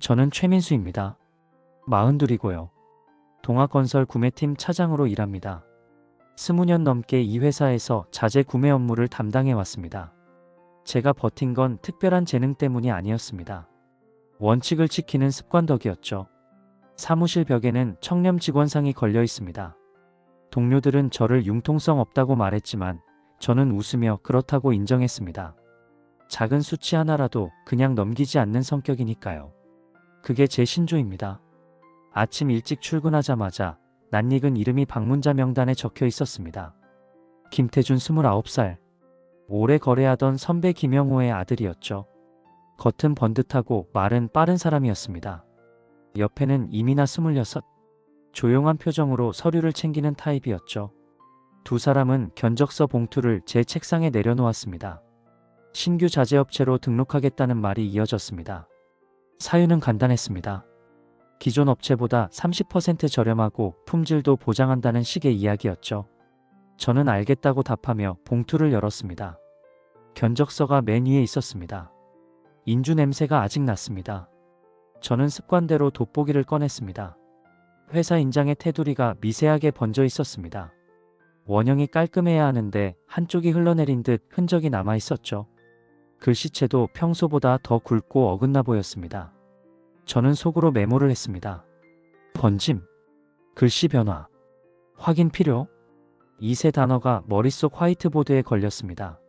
저는 최민수입니다. 42이고요. 동아건설 구매팀 차장으로 일합니다. 20년 넘게 이 회사에서 자재 구매 업무를 담당해 왔습니다. 제가 버틴 건 특별한 재능 때문이 아니었습니다. 원칙을 지키는 습관 덕이었죠. 사무실 벽에는 청렴 직원상이 걸려 있습니다. 동료들은 저를 융통성 없다고 말했지만 저는 웃으며 그렇다고 인정했습니다. 작은 수치 하나라도 그냥 넘기지 않는 성격이니까요. 그게 제 신조입니다. 아침 일찍 출근하자마자 낯익은 이름이 방문자 명단에 적혀 있었습니다. 김태준 29살. 오래 거래하던 선배 김영호의 아들이었죠. 겉은 번듯하고 말은 빠른 사람이었습니다. 옆에는 이민아 26. 조용한 표정으로 서류를 챙기는 타입이었죠. 두 사람은 견적서 봉투를 제 책상에 내려놓았습니다. 신규 자재업체로 등록하겠다는 말이 이어졌습니다. 사유는 간단했습니다. 기존 업체보다 30% 저렴하고 품질도 보장한다는 식의 이야기였죠. 저는 알겠다고 답하며 봉투를 열었습니다. 견적서가 맨 위에 있었습니다. 인주 냄새가 아직 났습니다. 저는 습관대로 돋보기를 꺼냈습니다. 회사 인장의 테두리가 미세하게 번져 있었습니다. 원형이 깔끔해야 하는데 한쪽이 흘러내린 듯 흔적이 남아 있었죠. 글씨체도 평소보다 더 굵고 어긋나 보였습니다. 저는 속으로 메모를 했습니다. 번짐, 글씨 변화, 확인 필요. 이 세 단어가 머릿속 화이트보드에 걸렸습니다.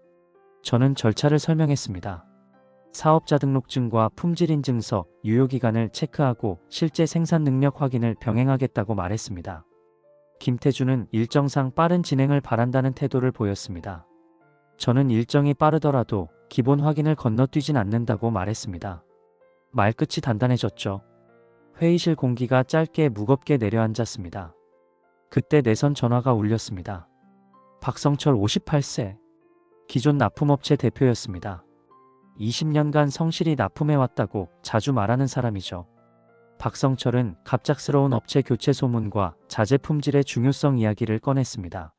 저는 절차를 설명했습니다. 사업자 등록증과 품질인증서, 유효기간을 체크하고 실제 생산 능력 확인을 병행하겠다고 말했습니다. 김태준은 일정상 빠른 진행을 바란다는 태도를 보였습니다. 저는 일정이 빠르더라도 기본 확인을 건너뛰진 않는다고 말했습니다. 말끝이 단단해졌죠. 회의실 공기가 짧게 무겁게 내려앉았습니다. 그때 내선 전화가 울렸습니다. 박성철 58세. 기존 납품업체 대표였습니다. 20년간 성실히 납품해왔다고 자주 말하는 사람이죠. 박성철은 갑작스러운 업체 교체 소문과 자재 품질의 중요성 이야기를 꺼냈습니다.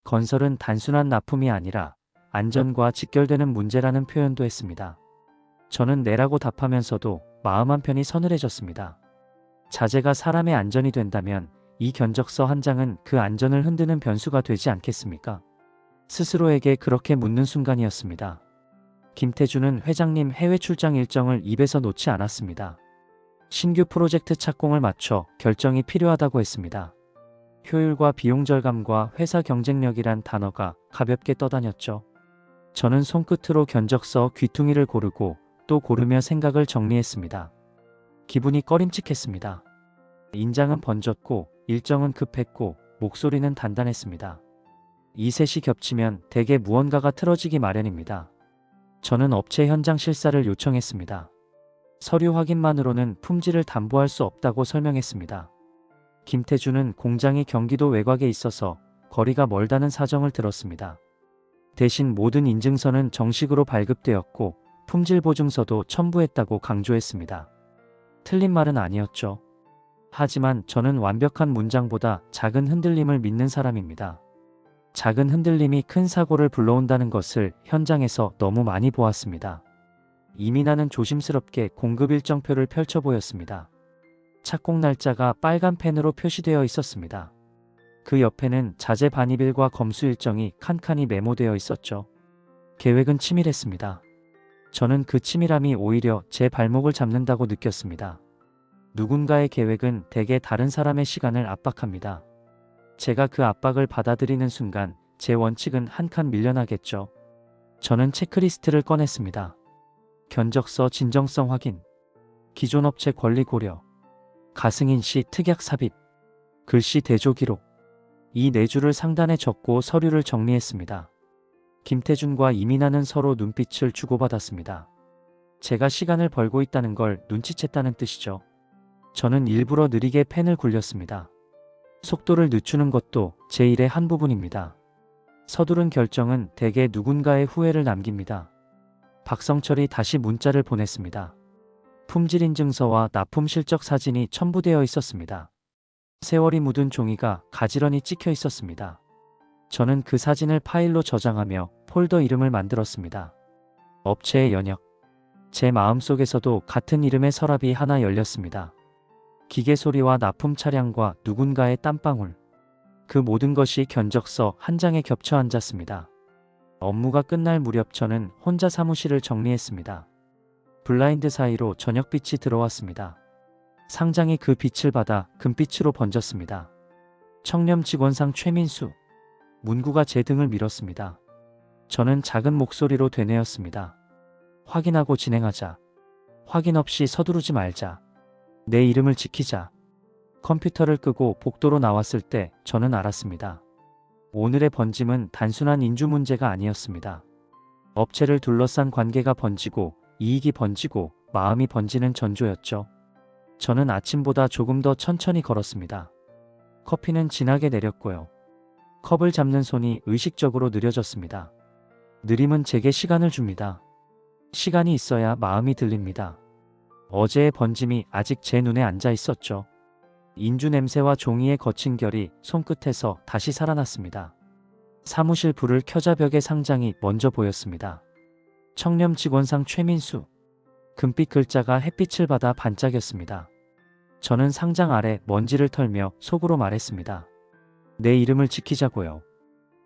건설은 단순한 납품이 아니라 안전과 직결되는 문제라는 표현도 했습니다. 저는 네라고 답하면서도 마음 한편이 서늘해졌습니다. 자재가 사람의 안전이 된다면 이 견적서 한 장은 그 안전을 흔드는 변수가 되지 않겠습니까? 스스로에게 그렇게 묻는 순간이었습니다. 김태준은 회장님 해외 출장 일정을 입에서 놓지 않았습니다. 신규 프로젝트 착공을 맞춰 결정이 필요하다고 했습니다. 효율과 비용 절감과 회사 경쟁력이란 단어가 가볍게 떠다녔죠. 저는 손끝으로 견적서 귀퉁이를 고르고 또 고르며 생각을 정리했습니다. 기분이 꺼림칙했습니다. 인장은 번졌고 일정은 급했고 목소리는 단단했습니다. 이 셋이 겹치면 대개 무언가가 틀어지기 마련입니다. 저는 업체 현장 실사를 요청했습니다. 서류 확인만으로는 품질을 담보할 수 없다고 설명했습니다. 김태준은 공장이 경기도 외곽에 있어서 거리가 멀다는 사정을 들었습니다. 대신 모든 인증서는 정식으로 발급되었고 품질 보증서도 첨부했다고 강조했습니다. 틀린 말은 아니었죠. 하지만 저는 완벽한 문장보다 작은 흔들림을 믿는 사람입니다. 작은 흔들림이 큰 사고를 불러온다는 것을 현장에서 너무 많이 보았습니다. 이민아는 조심스럽게 공급 일정표를 펼쳐 보였습니다. 착공 날짜가 빨간 펜으로 표시되어 있었습니다. 그 옆에는 자재 반입일과 검수 일정이 칸칸이 메모되어 있었죠. 계획은 치밀했습니다. 저는 그 치밀함이 오히려 제 발목을 잡는다고 느꼈습니다. 누군가의 계획은 대개 다른 사람의 시간을 압박합니다. 제가 그 압박을 받아들이는 순간 제 원칙은 한 칸 밀려나겠죠. 저는 체크리스트를 꺼냈습니다. 견적서 진정성 확인, 기존 업체 권리 고려, 가승인 시 특약 삽입, 글씨 대조 기록. 이 네 줄을 상단에 적고 서류를 정리했습니다. 김태준과 이민아는 서로 눈빛을 주고받았습니다. 제가 시간을 벌고 있다는 걸 눈치챘다는 뜻이죠. 저는 일부러 느리게 펜을 굴렸습니다. 속도를 늦추는 것도 제 일의 한 부분입니다. 서두른 결정은 대개 누군가의 후회를 남깁니다. 박성철이 다시 문자를 보냈습니다. 품질인증서와 납품 실적 사진이 첨부되어 있었습니다. 세월이 묻은 종이가 가지런히 찍혀 있었습니다. 저는 그 사진을 파일로 저장하며 폴더 이름을 만들었습니다. 업체의 연역, 제 마음속에서도 같은 이름의 서랍이 하나 열렸습니다. 기계 소리와 납품 차량과 누군가의 땀방울. 그 모든 것이 견적서 한 장에 겹쳐 앉았습니다. 업무가 끝날 무렵 저는 혼자 사무실을 정리했습니다. 블라인드 사이로 저녁빛이 들어왔습니다. 상장이 그 빛을 받아 금빛으로 번졌습니다. 청렴 직원상 최민수. 문구가 제 등을 밀었습니다. 저는 작은 목소리로 되뇌었습니다. 확인하고 진행하자. 확인 없이 서두르지 말자. 내 이름을 지키자. 컴퓨터를 끄고 복도로 나왔을 때 저는 알았습니다. 오늘의 번짐은 단순한 인주 문제가 아니었습니다. 업체를 둘러싼 관계가 번지고 이익이 번지고 마음이 번지는 전조였죠. 저는 아침보다 조금 더 천천히 걸었습니다. 커피는 진하게 내렸고요. 컵을 잡는 손이 의식적으로 느려졌습니다. 느림은 제게 시간을 줍니다. 시간이 있어야 마음이 들립니다. 어제의 번짐이 아직 제 눈에 앉아 있었죠. 인주 냄새와 종이의 거친 결이 손끝에서 다시 살아났습니다. 사무실 불을 켜자 벽에 상장이 먼저 보였습니다. 청렴 직원상 최민수. 금빛 글자가 햇빛을 받아 반짝였습니다. 저는 상장 아래 먼지를 털며 속으로 말했습니다. 내 이름을 지키자고요.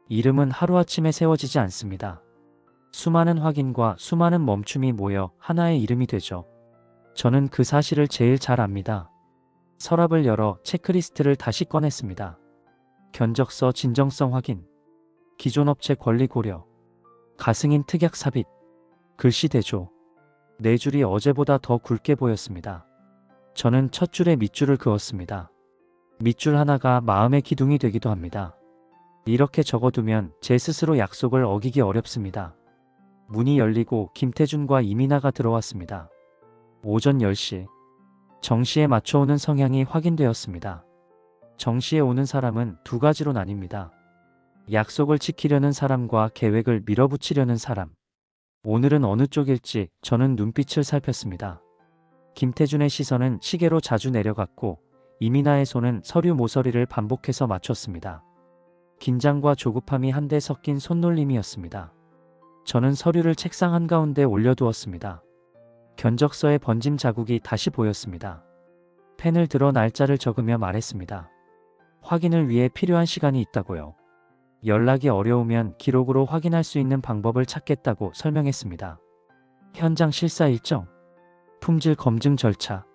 이름은 하루아침에 세워지지 않습니다. 수많은 확인과 수많은 멈춤이 모여 하나의 이름이 되죠. 저는 그 사실을 제일 잘 압니다. 서랍을 열어 체크리스트를 다시 꺼냈습니다. 견적서 진정성 확인, 기존 업체 권리 고려, 가승인 특약 삽입, 글씨 대조. 네 줄이 어제보다 더 굵게 보였습니다. 저는 첫 줄에 밑줄을 그었습니다. 밑줄 하나가 마음의 기둥이 되기도 합니다. 이렇게 적어두면 제 스스로 약속을 어기기 어렵습니다. 문이 열리고 김태준과 이민아가 들어왔습니다. 오전 10시. 정시에 맞춰오는 성향이 확인되었습니다. 정시에 오는 사람은 두 가지로 나뉩니다. 약속을 지키려는 사람과 계획을 밀어붙이려는 사람. 오늘은 어느 쪽일지 저는 눈빛을 살폈습니다. 김태준의 시선은 시계로 자주 내려갔고 이민아의 손은 서류 모서리를 반복해서 맞췄습니다. 긴장과 조급함이 한데 섞인 손놀림이었습니다. 저는 서류를 책상 한가운데 올려두었습니다. 견적서의 번짐 자국이 다시 보였습니다. 펜을 들어 날짜를 적으며 말했습니다. 확인을 위해 필요한 시간이 있다고요. 연락이 어려우면 기록으로 확인할 수 있는 방법을 찾겠다고 설명했습니다. 현장 실사 일정, 품질 검증 절차,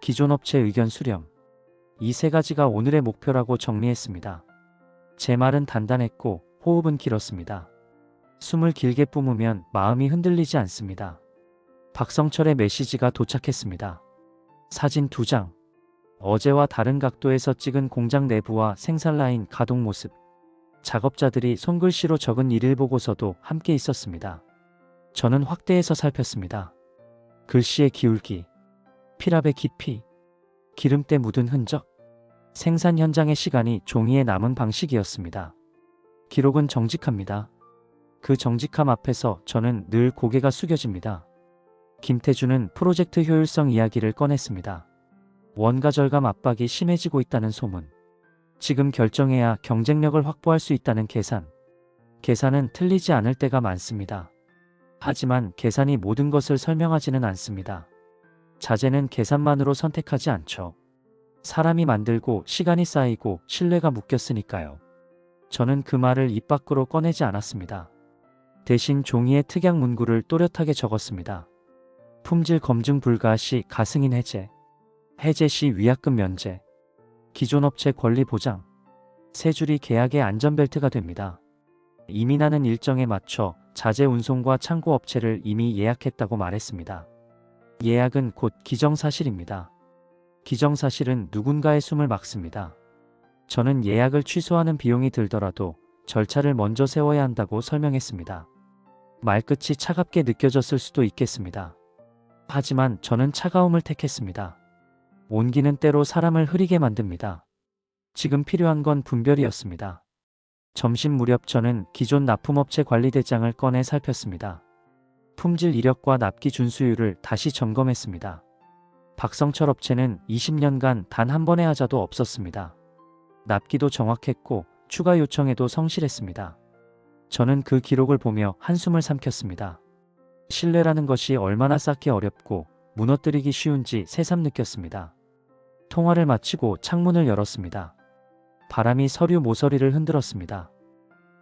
기존 업체 의견 수렴. 이 세 가지가 오늘의 목표라고 정리했습니다. 제 말은 단단했고 호흡은 길었습니다. 숨을 길게 뿜으면 마음이 흔들리지 않습니다. 박성철의 메시지가 도착했습니다. 사진 2장. 어제와 다른 각도에서 찍은 공장 내부와 생산 라인 가동 모습. 작업자들이 손글씨로 적은 일일 보고서도 함께 있었습니다. 저는 확대해서 살폈습니다. 글씨의 기울기, 필압의 깊이, 기름때 묻은 흔적. 생산 현장의 시간이 종이에 남은 방식이었습니다. 기록은 정직합니다. 그 정직함 앞에서 저는 늘 고개가 숙여집니다. 김태준은 프로젝트 효율성 이야기를 꺼냈습니다. 원가 절감 압박이 심해지고 있다는 소문. 지금 결정해야 경쟁력을 확보할 수 있다는 계산. 계산은 틀리지 않을 때가 많습니다. 하지만 계산이 모든 것을 설명하지는 않습니다. 자재는 계산만으로 선택하지 않죠. 사람이 만들고 시간이 쌓이고 신뢰가 묶였으니까요. 저는 그 말을 입 밖으로 꺼내지 않았습니다. 대신 종이에 특약 문구를 또렷하게 적었습니다. 품질 검증 불가 시 가승인 해제, 해제 시 위약금 면제, 기존 업체 권리 보장. 세 줄이 계약의 안전벨트가 됩니다. 이민아는 일정에 맞춰 자재 운송과 창고 업체를 이미 예약했다고 말했습니다. 예약은 곧 기정사실입니다. 기정사실은 누군가의 숨을 막습니다. 저는 예약을 취소하는 비용이 들더라도 절차를 먼저 세워야 한다고 설명했습니다. 말끝이 차갑게 느껴졌을 수도 있겠습니다. 하지만 저는 차가움을 택했습니다. 온기는 때로 사람을 흐리게 만듭니다. 지금 필요한 건 분별이었습니다. 점심 무렵 저는 기존 납품업체 관리대장을 꺼내 살폈습니다. 품질 이력과 납기 준수율을 다시 점검했습니다. 박성철 업체는 20년간 단 한 번의 하자도 없었습니다. 납기도 정확했고 추가 요청에도 성실했습니다. 저는 그 기록을 보며 한숨을 삼켰습니다. 신뢰라는 것이 얼마나 쌓기 어렵고 무너뜨리기 쉬운지 새삼 느꼈습니다. 통화를 마치고 창문을 열었습니다. 바람이 서류 모서리를 흔들었습니다.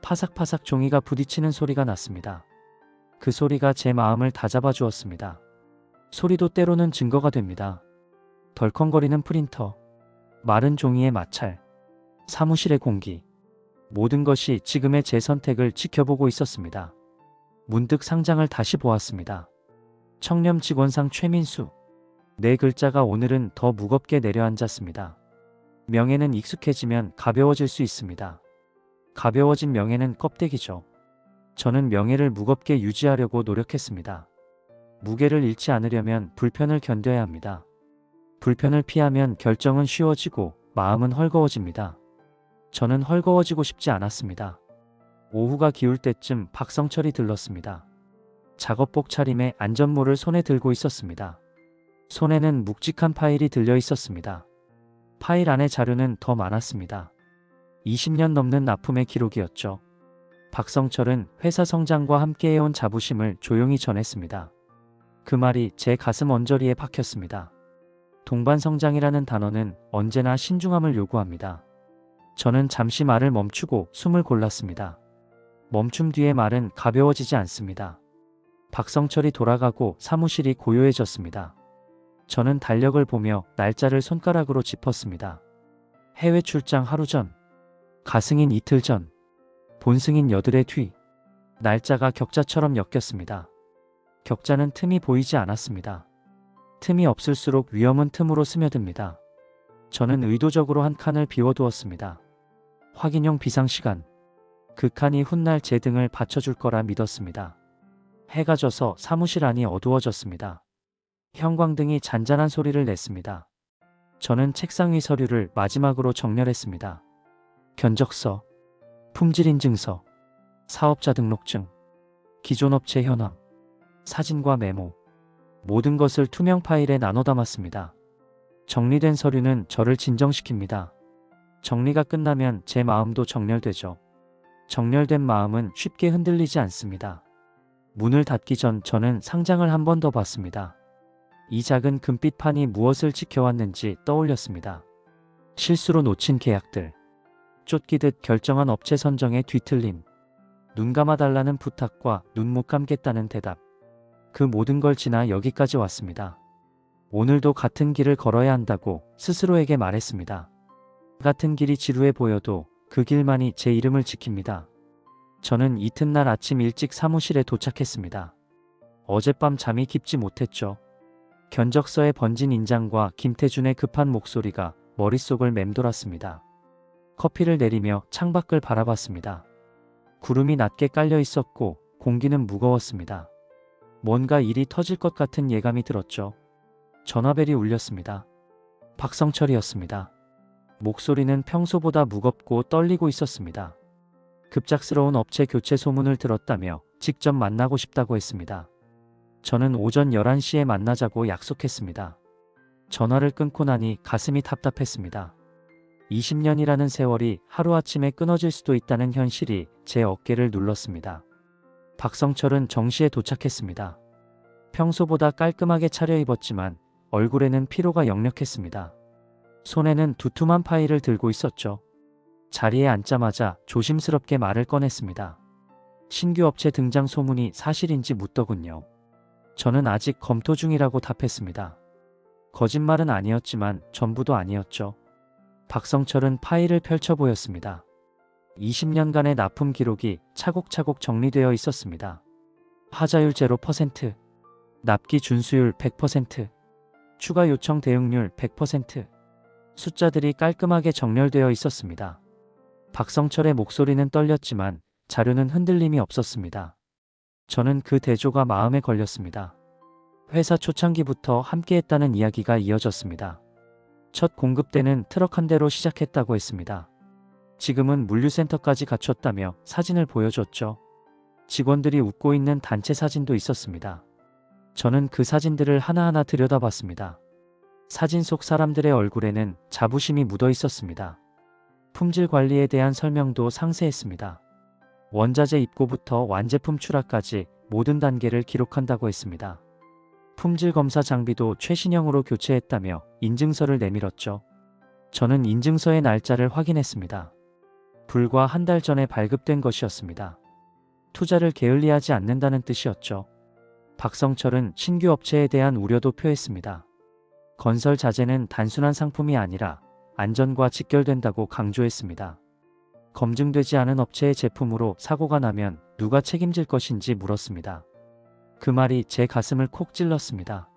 파삭파삭 종이가 부딪히는 소리가 났습니다. 그 소리가 제 마음을 다잡아 주었습니다. 소리도 때로는 증거가 됩니다. 덜컹거리는 프린터, 마른 종이의 마찰, 사무실의 공기, 모든 것이 지금의 제 선택을 지켜보고 있었습니다. 문득 상장을 다시 보았습니다. 청렴 직원상 최민수. 네 글자가 오늘은 더 무겁게 내려앉았습니다. 명예는 익숙해지면 가벼워질 수 있습니다. 가벼워진 명예는 껍데기죠. 저는 명예를 무겁게 유지하려고 노력했습니다. 무게를 잃지 않으려면 불편을 견뎌야 합니다. 불편을 피하면 결정은 쉬워지고 마음은 헐거워집니다. 저는 헐거워지고 싶지 않았습니다. 오후가 기울 때쯤 박성철이 들렀습니다. 작업복 차림에 안전모를 손에 들고 있었습니다. 손에는 묵직한 파일이 들려 있었습니다. 파일 안에 자료는 더 많았습니다. 20년 넘는 납품의 기록이었죠. 박성철은 회사 성장과 함께해온 자부심을 조용히 전했습니다. 그 말이 제 가슴 언저리에 박혔습니다. 동반 성장이라는 단어는 언제나 신중함을 요구합니다. 저는 잠시 말을 멈추고 숨을 골랐습니다. 멈춤 뒤의 말은 가벼워지지 않습니다. 박성철이 돌아가고 사무실이 고요해졌습니다. 저는 달력을 보며 날짜를 손가락으로 짚었습니다. 해외 출장 하루 전, 가승인 이틀 전, 본승인 여드레 뒤. 날짜가 격자처럼 엮였습니다. 격자는 틈이 보이지 않았습니다. 틈이 없을수록 위험은 틈으로 스며듭니다. 저는 의도적으로 한 칸을 비워두었습니다. 확인용 비상시간. 그 칸이 훗날 제 등을 받쳐줄 거라 믿었습니다. 해가 져서 사무실 안이 어두워졌습니다. 형광등이 잔잔한 소리를 냈습니다. 저는 책상 위 서류를 마지막으로 정렬했습니다. 견적서, 품질인증서, 사업자 등록증, 기존 업체 현황, 사진과 메모, 모든 것을 투명 파일에 나눠 담았습니다. 정리된 서류는 저를 진정시킵니다. 정리가 끝나면 제 마음도 정렬되죠. 정렬된 마음은 쉽게 흔들리지 않습니다. 문을 닫기 전 저는 상장을 한 번 더 봤습니다. 이 작은 금빛 판이 무엇을 지켜왔는지 떠올렸습니다. 실수로 놓친 계약들, 쫓기듯 결정한 업체 선정의 뒤틀림, 눈 감아달라는 부탁과 눈 못 감겠다는 대답. 그 모든 걸 지나 여기까지 왔습니다. 오늘도 같은 길을 걸어야 한다고 스스로에게 말했습니다. 같은 길이 지루해 보여도 그 길만이 제 이름을 지킵니다. 저는 이튿날 아침 일찍 사무실에 도착했습니다. 어젯밤 잠이 깊지 못했죠. 견적서에 번진 인장과 김태준의 급한 목소리가 머릿속을 맴돌았습니다. 커피를 내리며 창밖을 바라봤습니다. 구름이 낮게 깔려 있었고 공기는 무거웠습니다. 뭔가 일이 터질 것 같은 예감이 들었죠. 전화벨이 울렸습니다. 박성철이었습니다. 목소리는 평소보다 무겁고 떨리고 있었습니다. 급작스러운 업체 교체 소문을 들었다며 직접 만나고 싶다고 했습니다. 저는 오전 11시에 만나자고 약속했습니다. 전화를 끊고 나니 가슴이 답답했습니다. 20년이라는 세월이 하루아침에 끊어질 수도 있다는 현실이 제 어깨를 눌렀습니다. 박성철은 정시에 도착했습니다. 평소보다 깔끔하게 차려입었지만 얼굴에는 피로가 역력했습니다. 손에는 두툼한 파일을 들고 있었죠. 자리에 앉자마자 조심스럽게 말을 꺼냈습니다. 신규 업체 등장 소문이 사실인지 묻더군요. 저는 아직 검토 중이라고 답했습니다. 거짓말은 아니었지만 전부도 아니었죠. 박성철은 파일을 펼쳐 보였습니다. 20년간의 납품 기록이 차곡차곡 정리되어 있었습니다. 하자율 0%, 납기 준수율 100%, 추가 요청 대응률 100%, 숫자들이 깔끔하게 정렬되어 있었습니다. 박성철의 목소리는 떨렸지만 자료는 흔들림이 없었습니다. 저는 그 대조가 마음에 걸렸습니다. 회사 초창기부터 함께했다는 이야기가 이어졌습니다. 첫 공급 때는 트럭 한 대로 시작했다고 했습니다. 지금은 물류센터까지 갖췄다며 사진을 보여줬죠. 직원들이 웃고 있는 단체 사진도 있었습니다. 저는 그 사진들을 하나하나 들여다봤습니다. 사진 속 사람들의 얼굴에는 자부심이 묻어 있었습니다. 품질 관리에 대한 설명도 상세했습니다. 원자재 입고부터 완제품 출하까지 모든 단계를 기록한다고 했습니다. 품질 검사 장비도 최신형으로 교체했다며 인증서를 내밀었죠. 저는 인증서의 날짜를 확인했습니다. 불과 한 달 전에 발급된 것이었습니다. 투자를 게을리하지 않는다는 뜻이었죠. 박성철은 신규 업체에 대한 우려도 표했습니다. 건설 자재는 단순한 상품이 아니라 안전과 직결된다고 강조했습니다. 검증되지 않은 업체의 제품으로 사고가 나면 누가 책임질 것인지 물었습니다. 그 말이 제 가슴을 콕 찔렀습니다.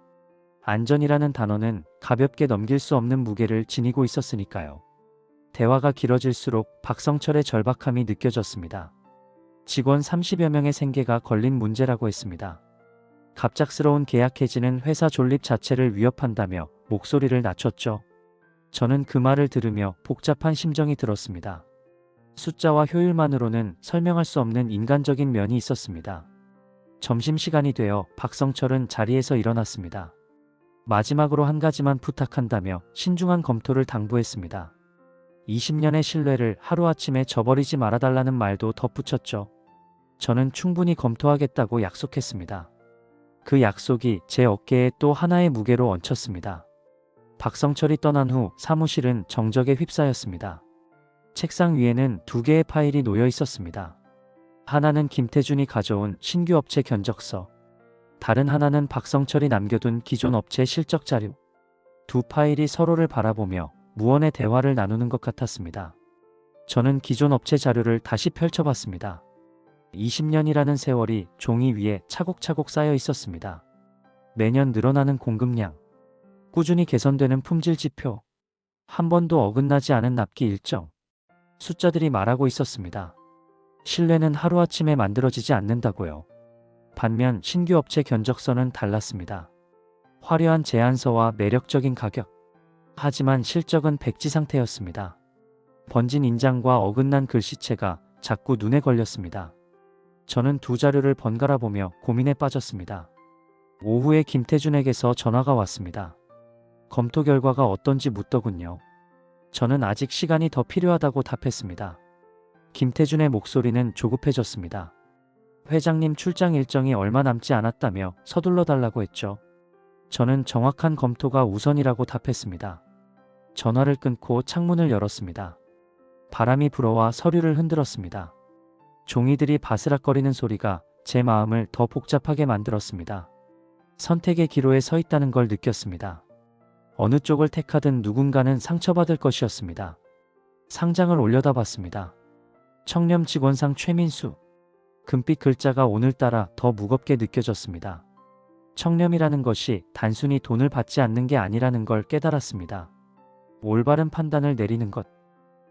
안전이라는 단어는 가볍게 넘길 수 없는 무게를 지니고 있었으니까요. 대화가 길어질수록 박성철의 절박함이 느껴졌습니다. 직원 30여 명의 생계가 걸린 문제라고 했습니다. 갑작스러운 계약 해지는 회사 존립 자체를 위협한다며 목소리를 낮췄죠. 저는 그 말을 들으며 복잡한 심정이 들었습니다. 숫자와 효율만으로는 설명할 수 없는 인간적인 면이 있었습니다. 점심시간이 되어 박성철은 자리에서 일어났습니다. 마지막으로 한 가지만 부탁한다며 신중한 검토를 당부했습니다. 20년의 신뢰를 하루아침에 저버리지 말아달라는 말도 덧붙였죠. 저는 충분히 검토하겠다고 약속했습니다. 그 약속이 제 어깨에 또 하나의 무게로 얹혔습니다. 박성철이 떠난 후 사무실은 정적에 휩싸였습니다. 책상 위에는 두 개의 파일이 놓여 있었습니다. 하나는 김태준이 가져온 신규 업체 견적서, 다른 하나는 박성철이 남겨둔 기존 업체 실적 자료. 두 파일이 서로를 바라보며 무언의 대화를 나누는 것 같았습니다. 저는 기존 업체 자료를 다시 펼쳐봤습니다. 20년이라는 세월이 종이 위에 차곡차곡 쌓여 있었습니다. 매년 늘어나는 공급량, 꾸준히 개선되는 품질 지표, 한 번도 어긋나지 않은 납기 일정. 숫자들이 말하고 있었습니다. 신뢰는 하루아침에 만들어지지 않는다고요. 반면 신규 업체 견적서는 달랐습니다. 화려한 제안서와 매력적인 가격. 하지만 실적은 백지 상태였습니다. 번진 인장과 어긋난 글씨체가 자꾸 눈에 걸렸습니다. 저는 두 자료를 번갈아 보며 고민에 빠졌습니다. 오후에 김태준에게서 전화가 왔습니다. 검토 결과가 어떤지 묻더군요. 저는 아직 시간이 더 필요하다고 답했습니다. 김태준의 목소리는 조급해졌습니다. 회장님 출장 일정이 얼마 남지 않았다며 서둘러 달라고 했죠. 저는 정확한 검토가 우선이라고 답했습니다. 전화를 끊고 창문을 열었습니다. 바람이 불어와 서류를 흔들었습니다. 종이들이 바스락거리는 소리가 제 마음을 더 복잡하게 만들었습니다. 선택의 기로에 서 있다는 걸 느꼈습니다. 어느 쪽을 택하든 누군가는 상처받을 것이었습니다. 상장을 올려다봤습니다. 청렴 직원상 최민수. 금빛 글자가 오늘따라 더 무겁게 느껴졌습니다. 청렴이라는 것이 단순히 돈을 받지 않는 게 아니라는 걸 깨달았습니다. 올바른 판단을 내리는 것.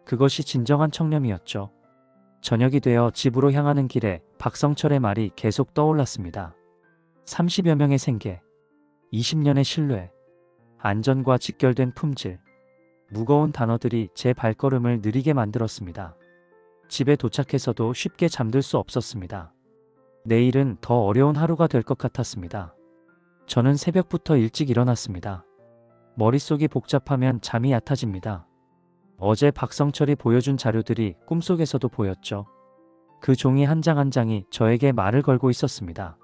그것이 진정한 청렴이었죠. 저녁이 되어 집으로 향하는 길에 박성철의 말이 계속 떠올랐습니다. 30여 명의 생계, 20년의 신뢰, 안전과 직결된 품질. 무거운 단어들이 제 발걸음을 느리게 만들었습니다. 집에 도착해서도 쉽게 잠들 수 없었습니다. 내일은 더 어려운 하루가 될 것 같았습니다. 저는 새벽부터 일찍 일어났습니다. 머릿속이 복잡하면 잠이 얕아집니다. 어제 박성철이 보여준 자료들이 꿈속에서도 보였죠. 그 종이 한 장 한 장이 저에게 말을 걸고 있었습니다.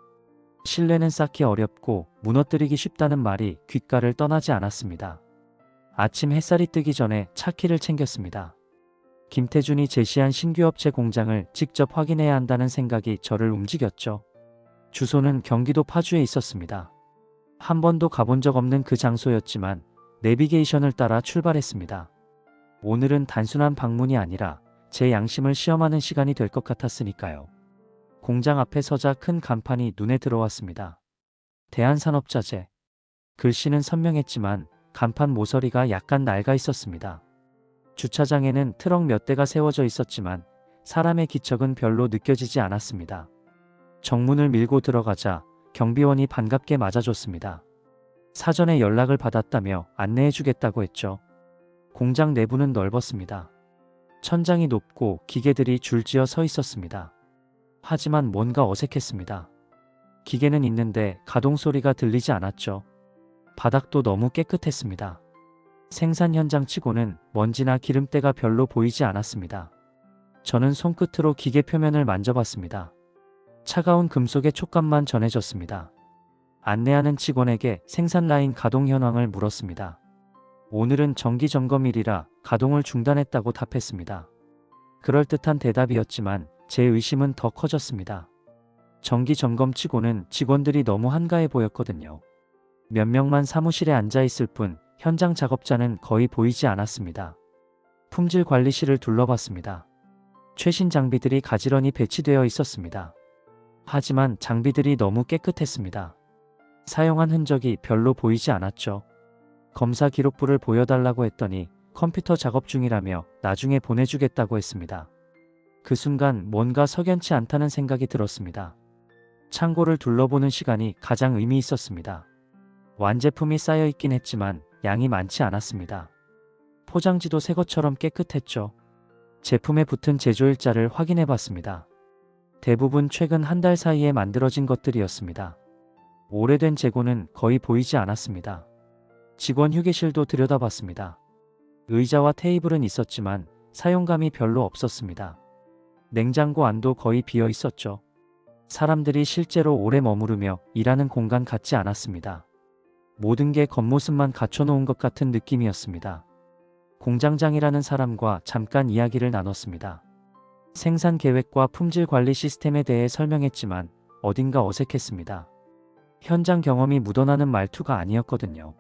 신뢰는 쌓기 어렵고 무너뜨리기 쉽다는 말이 귓가를 떠나지 않았습니다. 아침 햇살이 뜨기 전에 차 키를 챙겼습니다. 김태준이 제시한 신규 업체 공장을 직접 확인해야 한다는 생각이 저를 움직였죠. 주소는 경기도 파주에 있었습니다. 한 번도 가본 적 없는 그 장소였지만 내비게이션을 따라 출발했습니다. 오늘은 단순한 방문이 아니라 제 양심을 시험하는 시간이 될 것 같았으니까요. 공장 앞에 서자 큰 간판이 눈에 들어왔습니다. 대한산업자재. 글씨는 선명했지만 간판 모서리가 약간 낡아 있었습니다. 주차장에는 트럭 몇 대가 세워져 있었지만 사람의 기척은 별로 느껴지지 않았습니다. 정문을 밀고 들어가자 경비원이 반갑게 맞아줬습니다. 사전에 연락을 받았다며 안내해주겠다고 했죠. 공장 내부는 넓었습니다. 천장이 높고 기계들이 줄지어 서 있었습니다. 하지만 뭔가 어색했습니다. 기계는 있는데 가동 소리가 들리지 않았죠. 바닥도 너무 깨끗했습니다. 생산 현장 치고는 먼지나 기름때가 별로 보이지 않았습니다. 저는 손끝으로 기계 표면을 만져봤습니다. 차가운 금속의 촉감만 전해졌습니다. 안내하는 직원에게 생산 라인 가동 현황을 물었습니다. 오늘은 정기 점검일이라 가동을 중단했다고 답했습니다. 그럴듯한 대답이었지만 제 의심은 더 커졌습니다. 정기 점검치고는 직원들이 너무 한가해 보였거든요. 몇 명만 사무실에 앉아 있을 뿐 현장 작업자는 거의 보이지 않았습니다. 품질 관리실을 둘러봤습니다. 최신 장비들이 가지런히 배치되어 있었습니다. 하지만 장비들이 너무 깨끗했습니다. 사용한 흔적이 별로 보이지 않았죠. 검사 기록부를 보여달라고 했더니 컴퓨터 작업 중이라며 나중에 보내주겠다고 했습니다. 그 순간 뭔가 석연치 않다는 생각이 들었습니다. 창고를 둘러보는 시간이 가장 의미 있었습니다. 완제품이 쌓여 있긴 했지만 양이 많지 않았습니다. 포장지도 새 것처럼 깨끗했죠. 제품에 붙은 제조일자를 확인해 봤습니다. 대부분 최근 한 달 사이에 만들어진 것들이었습니다. 오래된 재고는 거의 보이지 않았습니다. 직원 휴게실도 들여다봤습니다. 의자와 테이블은 있었지만 사용감이 별로 없었습니다. 냉장고 안도 거의 비어 있었죠. 사람들이 실제로 오래 머무르며 일하는 공간 같지 않았습니다. 모든 게 겉모습만 갖춰놓은 것 같은 느낌이었습니다. 공장장이라는 사람과 잠깐 이야기를 나눴습니다. 생산 계획과 품질 관리 시스템에 대해 설명했지만 어딘가 어색했습니다. 현장 경험이 묻어나는 말투가 아니었거든요.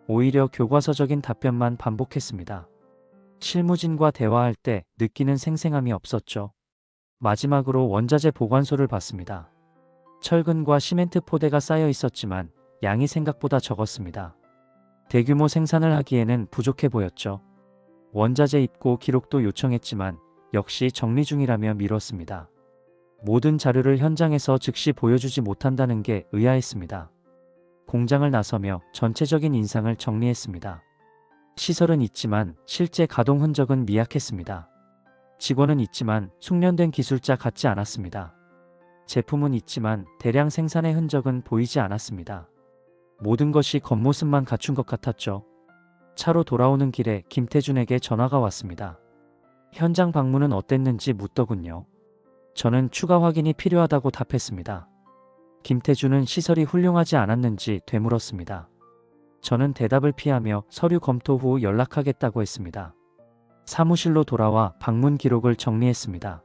오히려 교과서적인 답변만 반복했습니다. 실무진과 대화할 때 느끼는 생생함이 없었죠. 마지막으로 원자재 보관소를 봤습니다. 철근과 시멘트 포대가 쌓여 있었지만 양이 생각보다 적었습니다. 대규모 생산을 하기에는 부족해 보였죠. 원자재 입고 기록도 요청했지만 역시 정리 중이라며 미뤘습니다. 모든 자료를 현장에서 즉시 보여주지 못한다는 게 의아했습니다. 공장을 나서며 전체적인 인상을 정리했습니다. 시설은 있지만 실제 가동 흔적은 미약했습니다. 직원은 있지만 숙련된 기술자 같지 않았습니다. 제품은 있지만 대량 생산의 흔적은 보이지 않았습니다. 모든 것이 겉모습만 갖춘 것 같았죠. 차로 돌아오는 길에 김태준에게 전화가 왔습니다. 현장 방문은 어땠는지 묻더군요. 저는 추가 확인이 필요하다고 답했습니다. 김태준은 시설이 훌륭하지 않았는지 되물었습니다. 저는 대답을 피하며 서류 검토 후 연락하겠다고 했습니다. 사무실로 돌아와 방문 기록을 정리했습니다.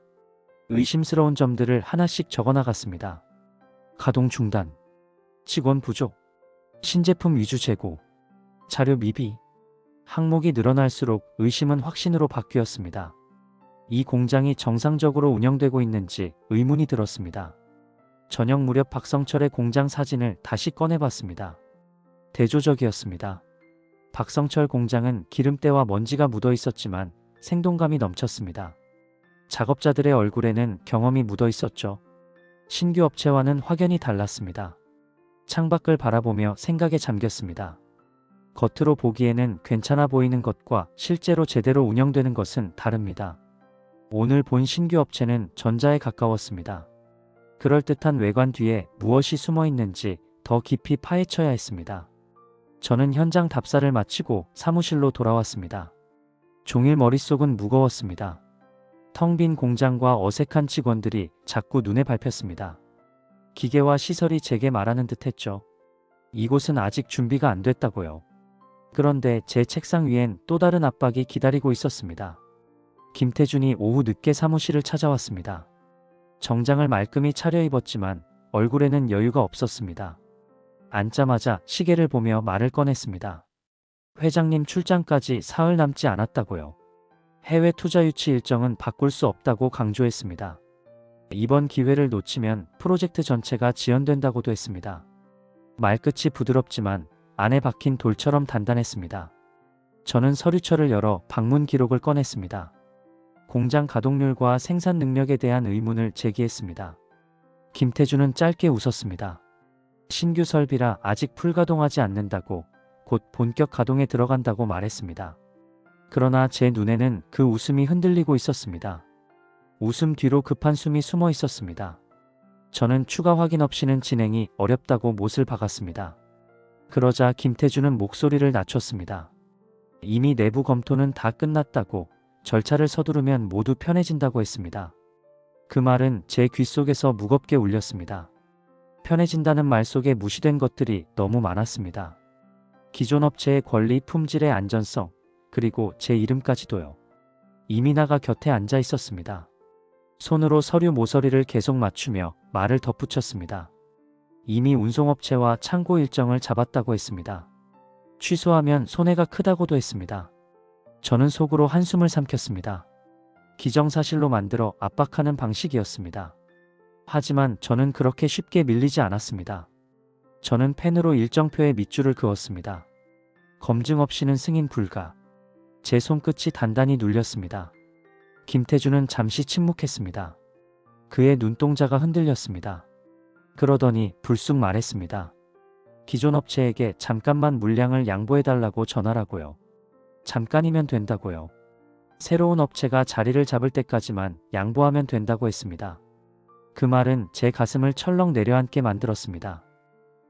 의심스러운 점들을 하나씩 적어나갔습니다. 가동 중단, 직원 부족, 신제품 위주 재고, 자료 미비. 항목이 늘어날수록 의심은 확신으로 바뀌었습니다. 이 공장이 정상적으로 운영되고 있는지 의문이 들었습니다. 저녁 무렵 박성철의 공장 사진을 다시 꺼내봤습니다. 대조적이었습니다. 박성철 공장은 기름때와 먼지가 묻어 있었지만 생동감이 넘쳤습니다. 작업자들의 얼굴에는 경험이 묻어 있었죠. 신규 업체와는 확연히 달랐습니다. 창밖을 바라보며 생각에 잠겼습니다. 겉으로 보기에는 괜찮아 보이는 것과 실제로 제대로 운영되는 것은 다릅니다. 오늘 본 신규 업체는 전자에 가까웠습니다. 그럴듯한 외관 뒤에 무엇이 숨어 있는지 더 깊이 파헤쳐야 했습니다. 저는 현장 답사를 마치고 사무실로 돌아왔습니다. 종일 머릿속은 무거웠습니다. 텅 빈 공장과 어색한 직원들이 자꾸 눈에 밟혔습니다. 기계와 시설이 제게 말하는 듯 했죠. 이곳은 아직 준비가 안 됐다고요. 그런데 제 책상 위엔 또 다른 압박이 기다리고 있었습니다. 김태준이 오후 늦게 사무실을 찾아왔습니다. 정장을 말끔히 차려입었지만 얼굴에는 여유가 없었습니다. 앉자마자 시계를 보며 말을 꺼냈습니다. 회장님 출장까지 사흘 남지 않았다고요. 해외 투자 유치 일정은 바꿀 수 없다고 강조했습니다. 이번 기회를 놓치면 프로젝트 전체가 지연된다고도 했습니다. 말끝이 부드럽지만 안에 박힌 돌처럼 단단했습니다. 저는 서류철을 열어 방문 기록을 꺼냈습니다. 공장 가동률과 생산 능력에 대한 의문을 제기했습니다. 김태준은 짧게 웃었습니다. 신규 설비라 아직 풀가동하지 않는다고, 곧 본격 가동에 들어간다고 말했습니다. 그러나 제 눈에는 그 웃음이 흔들리고 있었습니다. 웃음 뒤로 급한 숨이 숨어 있었습니다. 저는 추가 확인 없이는 진행이 어렵다고 못을 박았습니다. 그러자 김태준은 목소리를 낮췄습니다. 이미 내부 검토는 다 끝났다고, 절차를 서두르면 모두 편해진다고 했습니다. 그 말은 제 귓속에서 무겁게 울렸습니다. 편해진다는 말 속에 무시된 것들이 너무 많았습니다. 기존 업체의 권리, 품질의 안전성, 그리고 제 이름까지도요. 이민아가 곁에 앉아 있었습니다. 손으로 서류 모서리를 계속 맞추며 말을 덧붙였습니다. 이미 운송업체와 창고 일정을 잡았다고 했습니다. 취소하면 손해가 크다고도 했습니다. 저는 속으로 한숨을 삼켰습니다. 기정사실로 만들어 압박하는 방식이었습니다. 하지만 저는 그렇게 쉽게 밀리지 않았습니다. 저는 펜으로 일정표에 밑줄을 그었습니다. 검증 없이는 승인 불가. 제 손끝이 단단히 눌렸습니다. 김태준은 잠시 침묵했습니다. 그의 눈동자가 흔들렸습니다. 그러더니 불쑥 말했습니다. 기존 업체에게 잠깐만 물량을 양보해달라고 전하라고요. 잠깐이면 된다고요. 새로운 업체가 자리를 잡을 때까지만 양보하면 된다고 했습니다. 그 말은 제 가슴을 철렁 내려앉게 만들었습니다.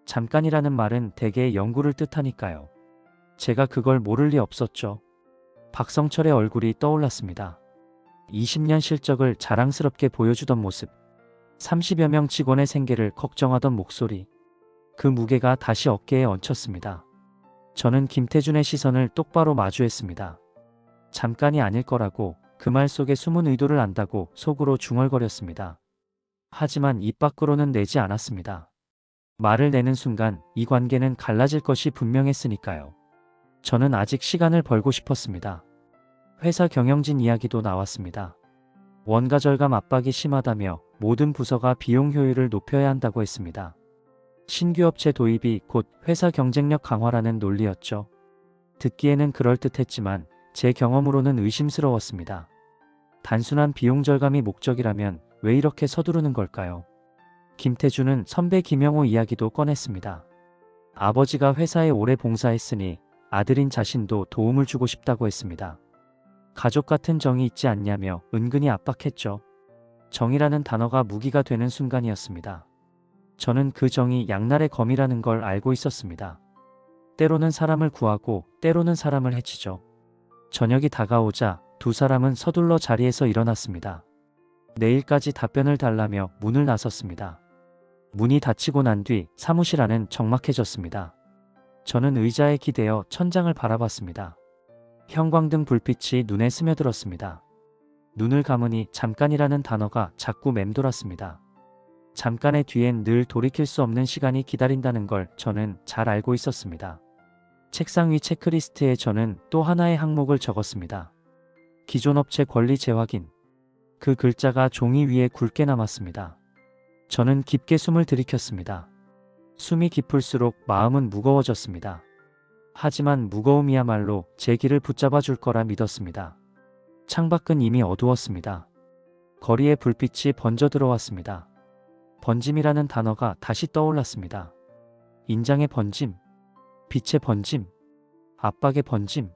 잠깐이라는 말은 대개 연구를 뜻하니까요. 제가 그걸 모를 리 없었죠. 박성철의 얼굴이 떠올랐습니다. 20년 실적을 자랑스럽게 보여주던 모습, 30여 명 직원의 생계를 걱정하던 목소리, 그 무게가 다시 어깨에 얹혔습니다. 저는 김태준의 시선을 똑바로 마주했습니다. 잠깐이 아닐 거라고, 그 말 속에 숨은 의도를 안다고 속으로 중얼거렸습니다. 하지만 입 밖으로는 내지 않았습니다. 말을 내는 순간 이 관계는 갈라질 것이 분명했으니까요. 저는 아직 시간을 벌고 싶었습니다. 회사 경영진 이야기도 나왔습니다. 원가 절감 압박이 심하다며 모든 부서가 비용 효율을 높여야 한다고 했습니다. 신규 업체 도입이 곧 회사 경쟁력 강화라는 논리였죠. 듣기에는 그럴듯했지만 제 경험으로는 의심스러웠습니다. 단순한 비용 절감이 목적이라면 왜 이렇게 서두르는 걸까요? 김태준은 선배 김영호 이야기도 꺼냈습니다. 아버지가 회사에 오래 봉사했으니 아들인 자신도 도움을 주고 싶다고 했습니다. 가족 같은 정이 있지 않냐며 은근히 압박했죠. 정이라는 단어가 무기가 되는 순간이었습니다. 저는 그 정이 양날의 검이라는 걸 알고 있었습니다. 때로는 사람을 구하고 때로는 사람을 해치죠. 저녁이 다가오자 두 사람은 서둘러 자리에서 일어났습니다. 내일까지 답변을 달라며 문을 나섰습니다. 문이 닫히고 난 뒤 사무실 안은 적막해졌습니다. 저는 의자에 기대어 천장을 바라봤습니다. 형광등 불빛이 눈에 스며들었습니다. 눈을 감으니 잠깐이라는 단어가 자꾸 맴돌았습니다. 잠깐의 뒤엔 늘 돌이킬 수 없는 시간이 기다린다는 걸 저는 잘 알고 있었습니다. 책상 위 체크리스트에 저는 또 하나의 항목을 적었습니다. 기존 업체 권리 재확인. 그 글자가 종이 위에 굵게 남았습니다. 저는 깊게 숨을 들이켰습니다. 숨이 깊을수록 마음은 무거워졌습니다. 하지만 무거움이야말로 제 길을 붙잡아 줄 거라 믿었습니다. 창밖은 이미 어두웠습니다. 거리에 불빛이 번져 들어왔습니다. 번짐이라는 단어가 다시 떠올랐습니다. 인장의 번짐, 빛의 번짐, 압박의 번짐,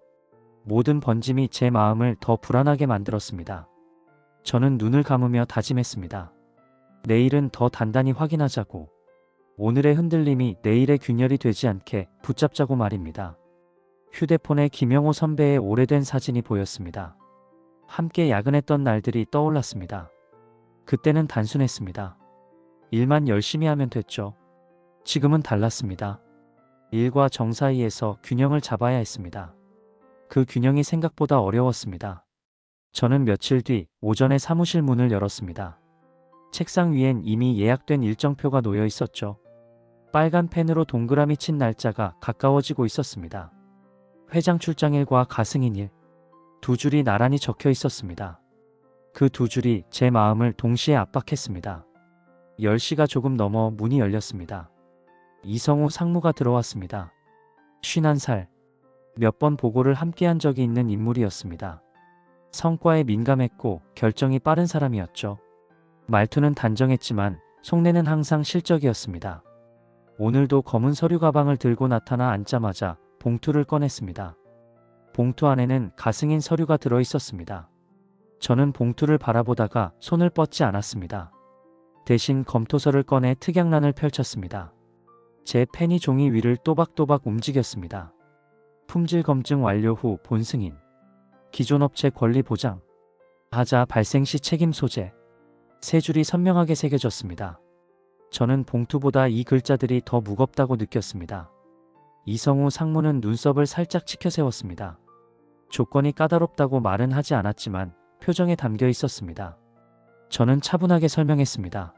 모든 번짐이 제 마음을 더 불안하게 만들었습니다. 저는 눈을 감으며 다짐했습니다. 내일은 더 단단히 확인하자고. 오늘의 흔들림이 내일의 균열이 되지 않게 붙잡자고 말입니다. 휴대폰에 김영호 선배의 오래된 사진이 보였습니다. 함께 야근했던 날들이 떠올랐습니다. 그때는 단순했습니다. 일만 열심히 하면 됐죠. 지금은 달랐습니다. 일과 정 사이에서 균형을 잡아야 했습니다. 그 균형이 생각보다 어려웠습니다. 저는 며칠 뒤 오전에 사무실 문을 열었습니다. 책상 위엔 이미 예약된 일정표가 놓여 있었죠. 빨간 펜으로 동그라미 친 날짜가 가까워지고 있었습니다. 회장 출장일과 가승인일. 두 줄이 나란히 적혀 있었습니다. 그 두 줄이 제 마음을 동시에 압박했습니다. 10시가 조금 넘어 문이 열렸습니다. 이성우 상무가 들어왔습니다. 51살. 몇 번 보고를 함께한 적이 있는 인물이었습니다. 성과에 민감했고 결정이 빠른 사람이었죠. 말투는 단정했지만 속내는 항상 실적이었습니다. 오늘도 검은 서류 가방을 들고 나타나 앉자마자 봉투를 꺼냈습니다. 봉투 안에는 가승인 서류가 들어 있었습니다. 저는 봉투를 바라보다가 손을 뻗지 않았습니다. 대신 검토서를 꺼내 특약란을 펼쳤습니다. 제 펜이 종이 위를 또박또박 움직였습니다. 품질 검증 완료 후 본승인. 기존 업체 권리 보장, 하자 발생 시 책임 소재, 세 줄이 선명하게 새겨졌습니다. 저는 봉투보다 이 글자들이 더 무겁다고 느꼈습니다. 이성우 상무는 눈썹을 살짝 치켜세웠습니다. 조건이 까다롭다고 말은 하지 않았지만 표정에 담겨 있었습니다. 저는 차분하게 설명했습니다.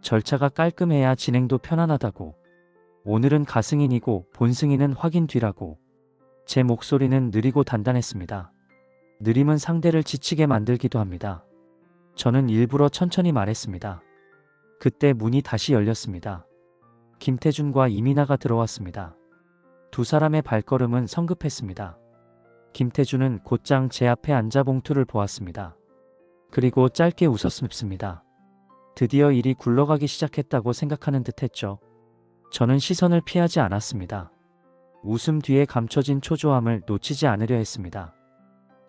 절차가 깔끔해야 진행도 편안하다고. 오늘은 가승인이고 본승인은 확인 뒤라고. 제 목소리는 느리고 단단했습니다. 느림은 상대를 지치게 만들기도 합니다. 저는 일부러 천천히 말했습니다. 그때 문이 다시 열렸습니다. 김태준과 이민아가 들어왔습니다. 두 사람의 발걸음은 성급했습니다. 김태준은 곧장 제 앞에 앉아 봉투를 보았습니다. 그리고 짧게 웃었습니다. 드디어 일이 굴러가기 시작했다고 생각하는 듯했죠. 저는 시선을 피하지 않았습니다. 웃음 뒤에 감춰진 초조함을 놓치지 않으려 했습니다.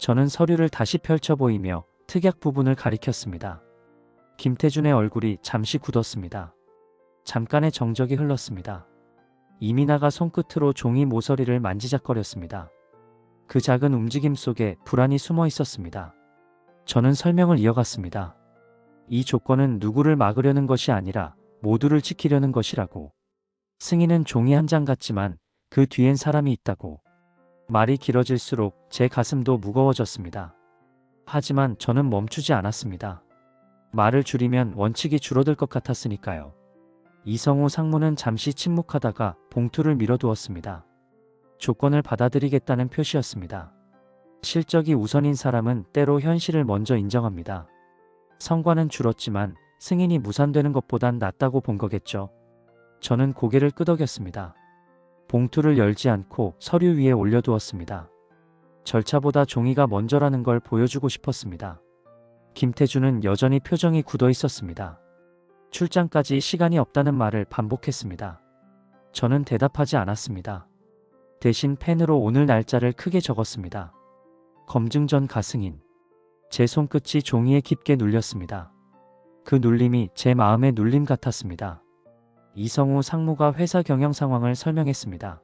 저는 서류를 다시 펼쳐 보이며 특약 부분을 가리켰습니다. 김태준의 얼굴이 잠시 굳었습니다. 잠깐의 정적이 흘렀습니다. 이민아가 손끝으로 종이 모서리를 만지작거렸습니다. 그 작은 움직임 속에 불안이 숨어 있었습니다. 저는 설명을 이어갔습니다. 이 조건은 누구를 막으려는 것이 아니라 모두를 지키려는 것이라고. 승인은 종이 한 장 같지만 그 뒤엔 사람이 있다고. 말이 길어질수록 제 가슴도 무거워졌습니다. 하지만 저는 멈추지 않았습니다. 말을 줄이면 원칙이 줄어들 것 같았으니까요. 이성우 상무는 잠시 침묵하다가 봉투를 밀어두었습니다. 조건을 받아들이겠다는 표시였습니다. 실적이 우선인 사람은 때로 현실을 먼저 인정합니다. 성과는 줄었지만 승인이 무산되는 것보단 낫다고 본 거겠죠. 저는 고개를 끄덕였습니다. 봉투를 열지 않고 서류 위에 올려두었습니다. 절차보다 종이가 먼저라는 걸 보여주고 싶었습니다. 김태준은 여전히 표정이 굳어 있었습니다. 출장까지 시간이 없다는 말을 반복했습니다. 저는 대답하지 않았습니다. 대신 펜으로 오늘 날짜를 크게 적었습니다. 검증 전 가승인. 제 손끝이 종이에 깊게 눌렸습니다. 그 눌림이 제 마음의 눌림 같았습니다. 이성우 상무가 회사 경영 상황을 설명했습니다.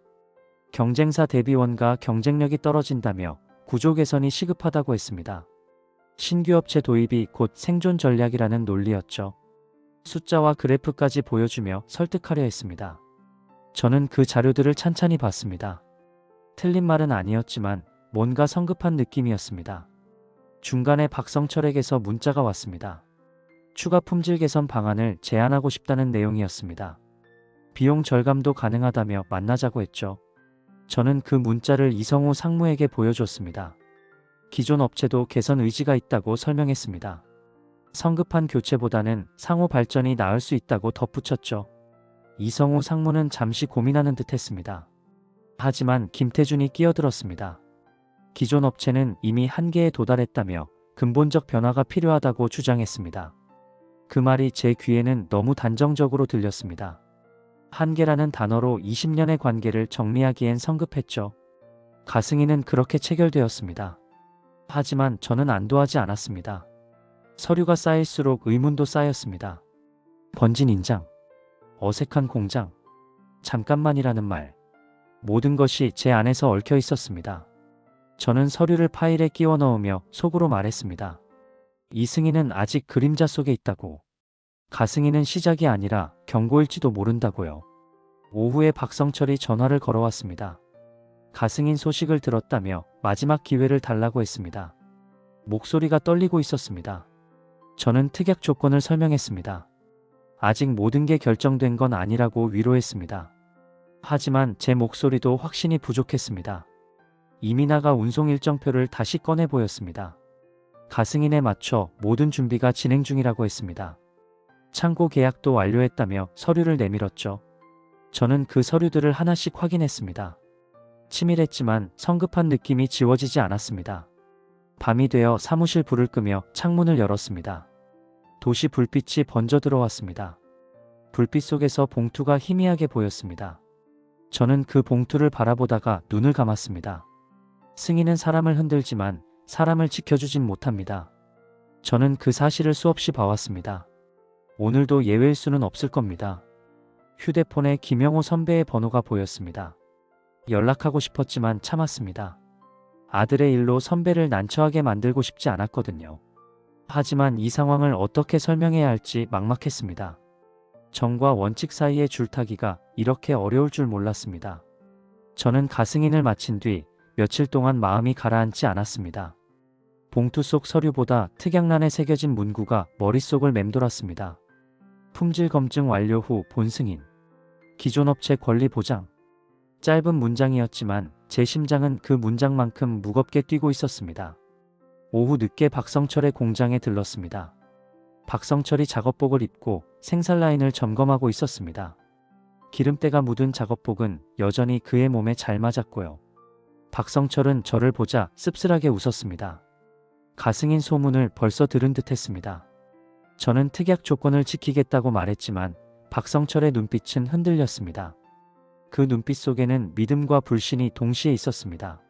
경쟁사 대비원가 경쟁력이 떨어진다며 구조 개선이 시급하다고 했습니다. 신규 업체 도입이 곧 생존 전략이라는 논리였죠. 숫자와 그래프까지 보여주며 설득하려 했습니다. 저는 그 자료들을 찬찬히 봤습니다. 틀린 말은 아니었지만 뭔가 성급한 느낌이었습니다. 중간에 박성철에게서 문자가 왔습니다. 추가 품질 개선 방안을 제안하고 싶다는 내용이었습니다. 비용 절감도 가능하다며 만나자고 했죠. 저는 그 문자를 이성우 상무에게 보여줬습니다. 기존 업체도 개선 의지가 있다고 설명했습니다. 성급한 교체보다는 상호 발전이 나을 수 있다고 덧붙였죠. 이성우 상무는 잠시 고민하는 듯 했습니다. 하지만 김태준이 끼어들었습니다. 기존 업체는 이미 한계에 도달했다며 근본적 변화가 필요하다고 주장했습니다. 그 말이 제 귀에는 너무 단정적으로 들렸습니다. 한계라는 단어로 20년의 관계를 정리하기엔 성급했죠. 가승인은 그렇게 체결되었습니다. 하지만 저는 안도하지 않았습니다. 서류가 쌓일수록 의문도 쌓였습니다. 번진 인장, 어색한 공장, 잠깐만이라는 말. 모든 것이 제 안에서 얽혀 있었습니다. 저는 서류를 파일에 끼워 넣으며 속으로 말했습니다. 이승희는 아직 그림자 속에 있다고. 가승희는 시작이 아니라 경고일지도 모른다고요. 오후에 박성철이 전화를 걸어왔습니다. 가승인 소식을 들었다며 마지막 기회를 달라고 했습니다. 목소리가 떨리고 있었습니다. 저는 특약 조건을 설명했습니다. 아직 모든 게 결정된 건 아니라고 위로했습니다. 하지만 제 목소리도 확신이 부족했습니다. 이민아가 운송 일정표를 다시 꺼내 보였습니다. 가승인에 맞춰 모든 준비가 진행 중이라고 했습니다. 창고 계약도 완료했다며 서류를 내밀었죠. 저는 그 서류들을 하나씩 확인했습니다. 치밀했지만 성급한 느낌이 지워지지 않았습니다. 밤이 되어 사무실 불을 끄며 창문을 열었습니다. 도시 불빛이 번져 들어왔습니다. 불빛 속에서 봉투가 희미하게 보였습니다. 저는 그 봉투를 바라보다가 눈을 감았습니다. 승인은 사람을 흔들지만 사람을 지켜주진 못합니다. 저는 그 사실을 수없이 봐왔습니다. 오늘도 예외일 수는 없을 겁니다. 휴대폰에 김영호 선배의 번호가 보였습니다. 연락하고 싶었지만 참았습니다. 아들의 일로 선배를 난처하게 만들고 싶지 않았거든요. 하지만 이 상황을 어떻게 설명해야 할지 막막했습니다. 정과 원칙 사이의 줄타기가 이렇게 어려울 줄 몰랐습니다. 저는 가승인을 마친 뒤 며칠 동안 마음이 가라앉지 않았습니다. 봉투 속 서류보다 특약란에 새겨진 문구가 머릿속을 맴돌았습니다. 품질 검증 완료 후 본승인. 기존 업체 권리 보장. 짧은 문장이었지만 제 심장은 그 문장만큼 무겁게 뛰고 있었습니다. 오후 늦게 박성철의 공장에 들렀습니다. 박성철이 작업복을 입고 생산 라인을 점검하고 있었습니다. 기름때가 묻은 작업복은 여전히 그의 몸에 잘 맞았고요. 박성철은 저를 보자 씁쓸하게 웃었습니다. 가승인 소문을 벌써 들은 듯 했습니다. 저는 특약 조건을 지키겠다고 말했지만 박성철의 눈빛은 흔들렸습니다. 그 눈빛 속에는 믿음과 불신이 동시에 있었습니다.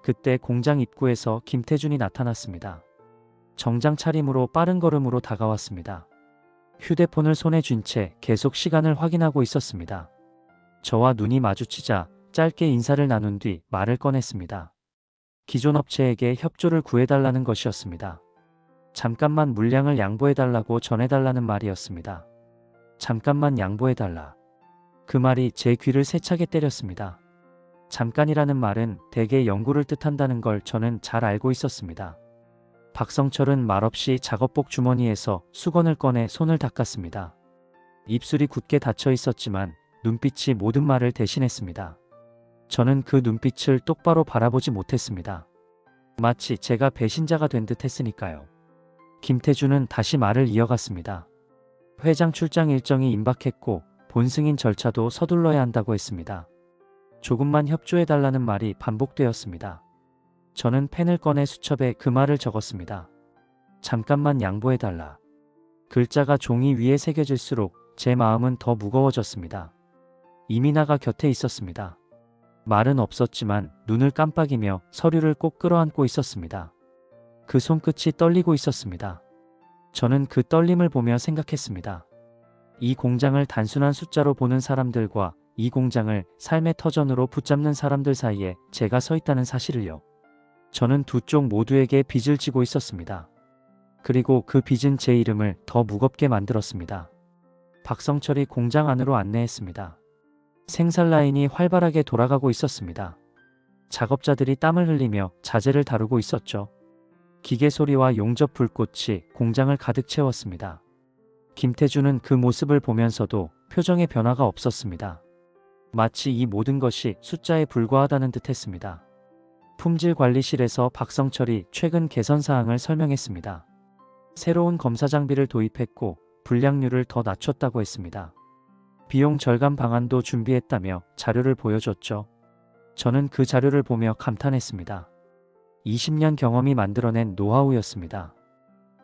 그때 공장 입구에서 김태준이 나타났습니다. 정장 차림으로 빠른 걸음으로 다가왔습니다. 휴대폰을 손에 쥔 채 계속 시간을 확인하고 있었습니다. 저와 눈이 마주치자 짧게 인사를 나눈 뒤 말을 꺼냈습니다. 기존 업체에게 협조를 구해달라는 것이었습니다. 잠깐만 물량을 양보해달라고 전해달라는 말이었습니다. 잠깐만 양보해달라. 그 말이 제 귀를 세차게 때렸습니다. 잠깐이라는 말은 대개 연구를 뜻한다는 걸 저는 잘 알고 있었습니다. 박성철은 말없이 작업복 주머니에서 수건을 꺼내 손을 닦았습니다. 입술이 굳게 닫혀 있었지만 눈빛이 모든 말을 대신했습니다. 저는 그 눈빛을 똑바로 바라보지 못했습니다. 마치 제가 배신자가 된 듯 했으니까요. 김태준은 다시 말을 이어갔습니다. 회장 출장 일정이 임박했고 본승인 절차도 서둘러야 한다고 했습니다. 조금만 협조해달라는 말이 반복되었습니다. 저는 펜을 꺼내 수첩에 그 말을 적었습니다. 잠깐만 양보해달라. 글자가 종이 위에 새겨질수록 제 마음은 더 무거워졌습니다. 이민아가 곁에 있었습니다. 말은 없었지만 눈을 깜빡이며 서류를 꼭 끌어안고 있었습니다. 그 손끝이 떨리고 있었습니다. 저는 그 떨림을 보며 생각했습니다. 이 공장을 단순한 숫자로 보는 사람들과 이 공장을 삶의 터전으로 붙잡는 사람들 사이에 제가 서 있다는 사실을요. 저는 두 쪽 모두에게 빚을 지고 있었습니다. 그리고 그 빚은 제 이름을 더 무겁게 만들었습니다. 박성철이 공장 안으로 안내했습니다. 생산 라인이 활발하게 돌아가고 있었습니다. 작업자들이 땀을 흘리며 자재를 다루고 있었죠. 기계 소리와 용접 불꽃이 공장을 가득 채웠습니다. 김태준은 그 모습을 보면서도 표정의 변화가 없었습니다. 마치 이 모든 것이 숫자에 불과하다는 듯 했습니다. 품질관리실에서 박성철이 최근 개선 사항을 설명했습니다. 새로운 검사 장비를 도입했고 불량률을 더 낮췄다고 했습니다. 비용 절감 방안도 준비했다며 자료를 보여줬죠. 저는 그 자료를 보며 감탄했습니다. 20년 경험이 만들어낸 노하우였습니다.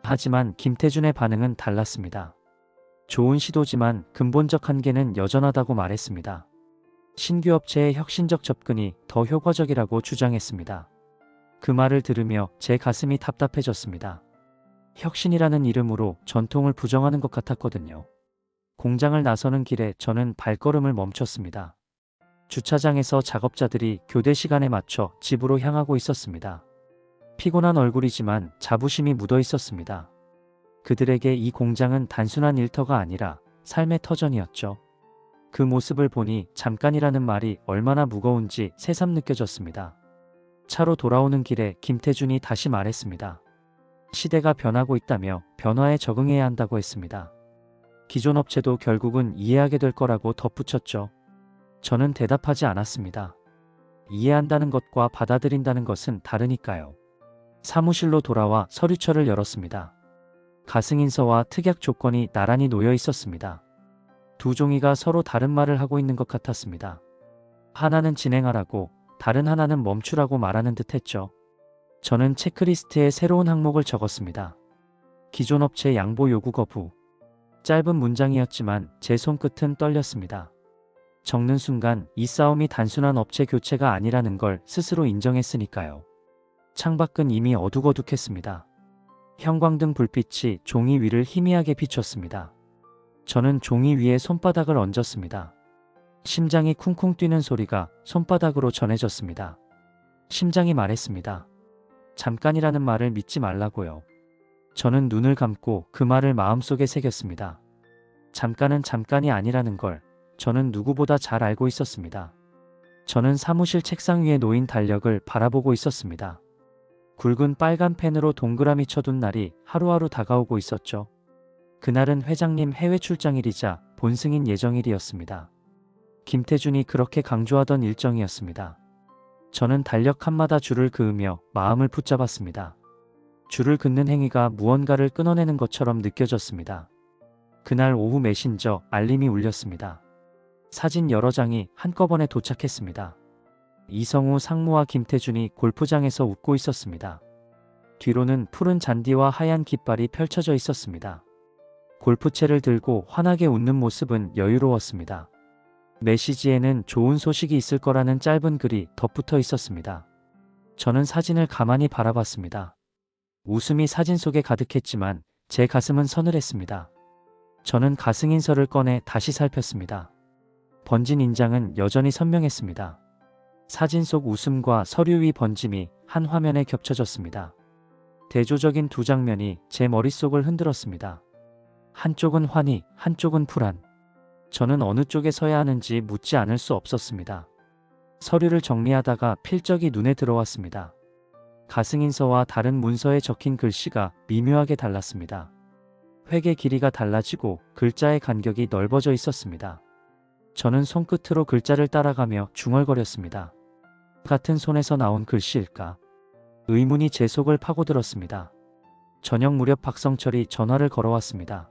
하지만 김태준의 반응은 달랐습니다. 좋은 시도지만 근본적 한계는 여전하다고 말했습니다. 신규 업체의 혁신적 접근이 더 효과적이라고 주장했습니다. 그 말을 들으며 제 가슴이 답답해졌습니다. 혁신이라는 이름으로 전통을 부정하는 것 같았거든요. 공장을 나서는 길에 저는 발걸음을 멈췄습니다. 주차장에서 작업자들이 교대 시간에 맞춰 집으로 향하고 있었습니다. 피곤한 얼굴이지만 자부심이 묻어 있었습니다. 그들에게 이 공장은 단순한 일터가 아니라 삶의 터전이었죠. 그 모습을 보니 잠깐이라는 말이 얼마나 무거운지 새삼 느껴졌습니다. 차로 돌아오는 길에 김태준이 다시 말했습니다. 시대가 변하고 있다며 변화에 적응해야 한다고 했습니다. 기존 업체도 결국은 이해하게 될 거라고 덧붙였죠. 저는 대답하지 않았습니다. 이해한다는 것과 받아들인다는 것은 다르니까요. 사무실로 돌아와 서류철을 열었습니다. 가승인서와 특약 조건이 나란히 놓여 있었습니다. 두 종이가 서로 다른 말을 하고 있는 것 같았습니다. 하나는 진행하라고, 다른 하나는 멈추라고 말하는 듯 했죠. 저는 체크리스트에 새로운 항목을 적었습니다. 기존 업체 양보 요구 거부. 짧은 문장이었지만 제 손끝은 떨렸습니다. 적는 순간 이 싸움이 단순한 업체 교체가 아니라는 걸 스스로 인정했으니까요. 창밖은 이미 어둑어둑했습니다. 형광등 불빛이 종이 위를 희미하게 비췄습니다. 저는 종이 위에 손바닥을 얹었습니다. 심장이 쿵쿵 뛰는 소리가 손바닥으로 전해졌습니다. 심장이 말했습니다. 잠깐이라는 말을 믿지 말라고요. 저는 눈을 감고 그 말을 마음속에 새겼습니다. 잠깐은 잠깐이 아니라는 걸 저는 누구보다 잘 알고 있었습니다. 저는 사무실 책상 위에 놓인 달력을 바라보고 있었습니다. 굵은 빨간 펜으로 동그라미 쳐둔 날이 하루하루 다가오고 있었죠. 그날은 회장님 해외 출장일이자 본승인 예정일이었습니다. 김태준이 그렇게 강조하던 일정이었습니다. 저는 달력 칸마다 줄을 그으며 마음을 붙잡았습니다. 줄을 긋는 행위가 무언가를 끊어내는 것처럼 느껴졌습니다. 그날 오후 메신저 알림이 울렸습니다. 사진 여러 장이 한꺼번에 도착했습니다. 이성우 상무와 김태준이 골프장에서 웃고 있었습니다. 뒤로는 푸른 잔디와 하얀 깃발이 펼쳐져 있었습니다. 골프채를 들고 환하게 웃는 모습은 여유로웠습니다. 메시지에는 좋은 소식이 있을 거라는 짧은 글이 덧붙어 있었습니다. 저는 사진을 가만히 바라봤습니다. 웃음이 사진 속에 가득했지만 제 가슴은 서늘했습니다. 저는 가승인서를 꺼내 다시 살폈습니다. 번진 인장은 여전히 선명했습니다. 사진 속 웃음과 서류 위 번짐이 한 화면에 겹쳐졌습니다. 대조적인 두 장면이 제 머릿속을 흔들었습니다. 한쪽은 환희, 한쪽은 불안. 저는 어느 쪽에 서야 하는지 묻지 않을 수 없었습니다. 서류를 정리하다가 필적이 눈에 들어왔습니다. 가승인서와 다른 문서에 적힌 글씨가 미묘하게 달랐습니다. 획의 길이가 달라지고 글자의 간격이 넓어져 있었습니다. 저는 손끝으로 글자를 따라가며 중얼거렸습니다. 같은 손에서 나온 글씨일까? 의문이 제 속을 파고들었습니다. 저녁 무렵 박성철이 전화를 걸어왔습니다.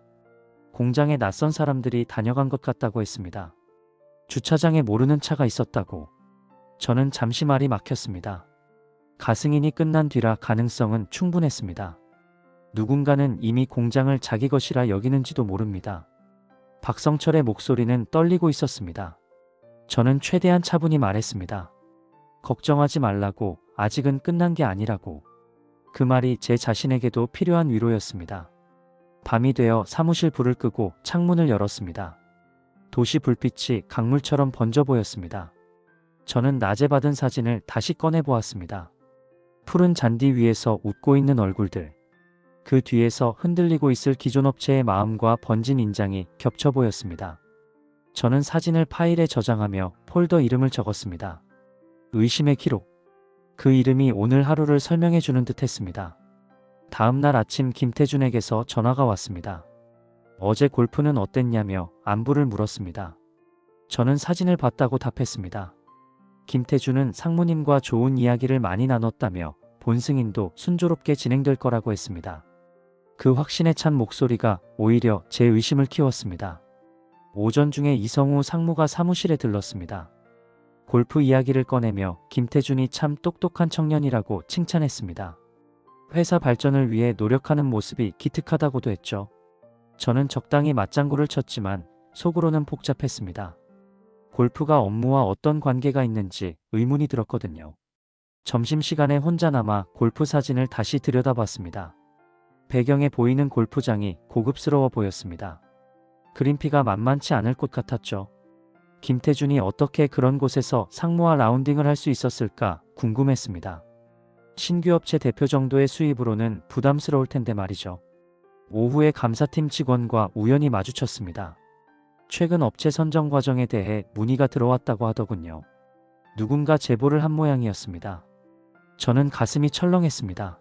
공장에 낯선 사람들이 다녀간 것 같다고 했습니다. 주차장에 모르는 차가 있었다고. 저는 잠시 말이 막혔습니다. 가승인이 끝난 뒤라 가능성은 충분했습니다. 누군가는 이미 공장을 자기 것이라 여기는지도 모릅니다. 박성철의 목소리는 떨리고 있었습니다. 저는 최대한 차분히 말했습니다. 걱정하지 말라고, 아직은 끝난 게 아니라고. 그 말이 제 자신에게도 필요한 위로였습니다. 밤이 되어 사무실 불을 끄고 창문을 열었습니다. 도시 불빛이 강물처럼 번져 보였습니다. 저는 낮에 받은 사진을 다시 꺼내 보았습니다. 푸른 잔디 위에서 웃고 있는 얼굴들. 그 뒤에서 흔들리고 있을 기존 업체의 마음과 번진 인장이 겹쳐 보였습니다. 저는 사진을 파일에 저장하며 폴더 이름을 적었습니다. 의심의 기록. 그 이름이 오늘 하루를 설명해 주는 듯 했습니다. 다음 날 아침 김태준에게서 전화가 왔습니다. 어제 골프는 어땠냐며 안부를 물었습니다. 저는 사진을 봤다고 답했습니다. 김태준은 상무님과 좋은 이야기를 많이 나눴다며 본승인도 순조롭게 진행될 거라고 했습니다. 그 확신에 찬 목소리가 오히려 제 의심을 키웠습니다. 오전 중에 이성우 상무가 사무실에 들렀습니다. 골프 이야기를 꺼내며 김태준이 참 똑똑한 청년이라고 칭찬했습니다. 회사 발전을 위해 노력하는 모습이 기특하다고도 했죠. 저는 적당히 맞장구를 쳤지만 속으로는 복잡했습니다. 골프가 업무와 어떤 관계가 있는지 의문이 들었거든요. 점심시간에 혼자 남아 골프 사진을 다시 들여다봤습니다. 배경에 보이는 골프장이 고급스러워 보였습니다. 그린피가 만만치 않을 곳 같았죠. 김태준이 어떻게 그런 곳에서 상무와 라운딩을 할 수 있었을까 궁금했습니다. 신규 업체 대표 정도의 수입으로는 부담스러울 텐데 말이죠. 오후에 감사팀 직원과 우연히 마주쳤습니다. 최근 업체 선정 과정에 대해 문의가 들어왔다고 하더군요. 누군가 제보를 한 모양이었습니다. 저는 가슴이 철렁했습니다.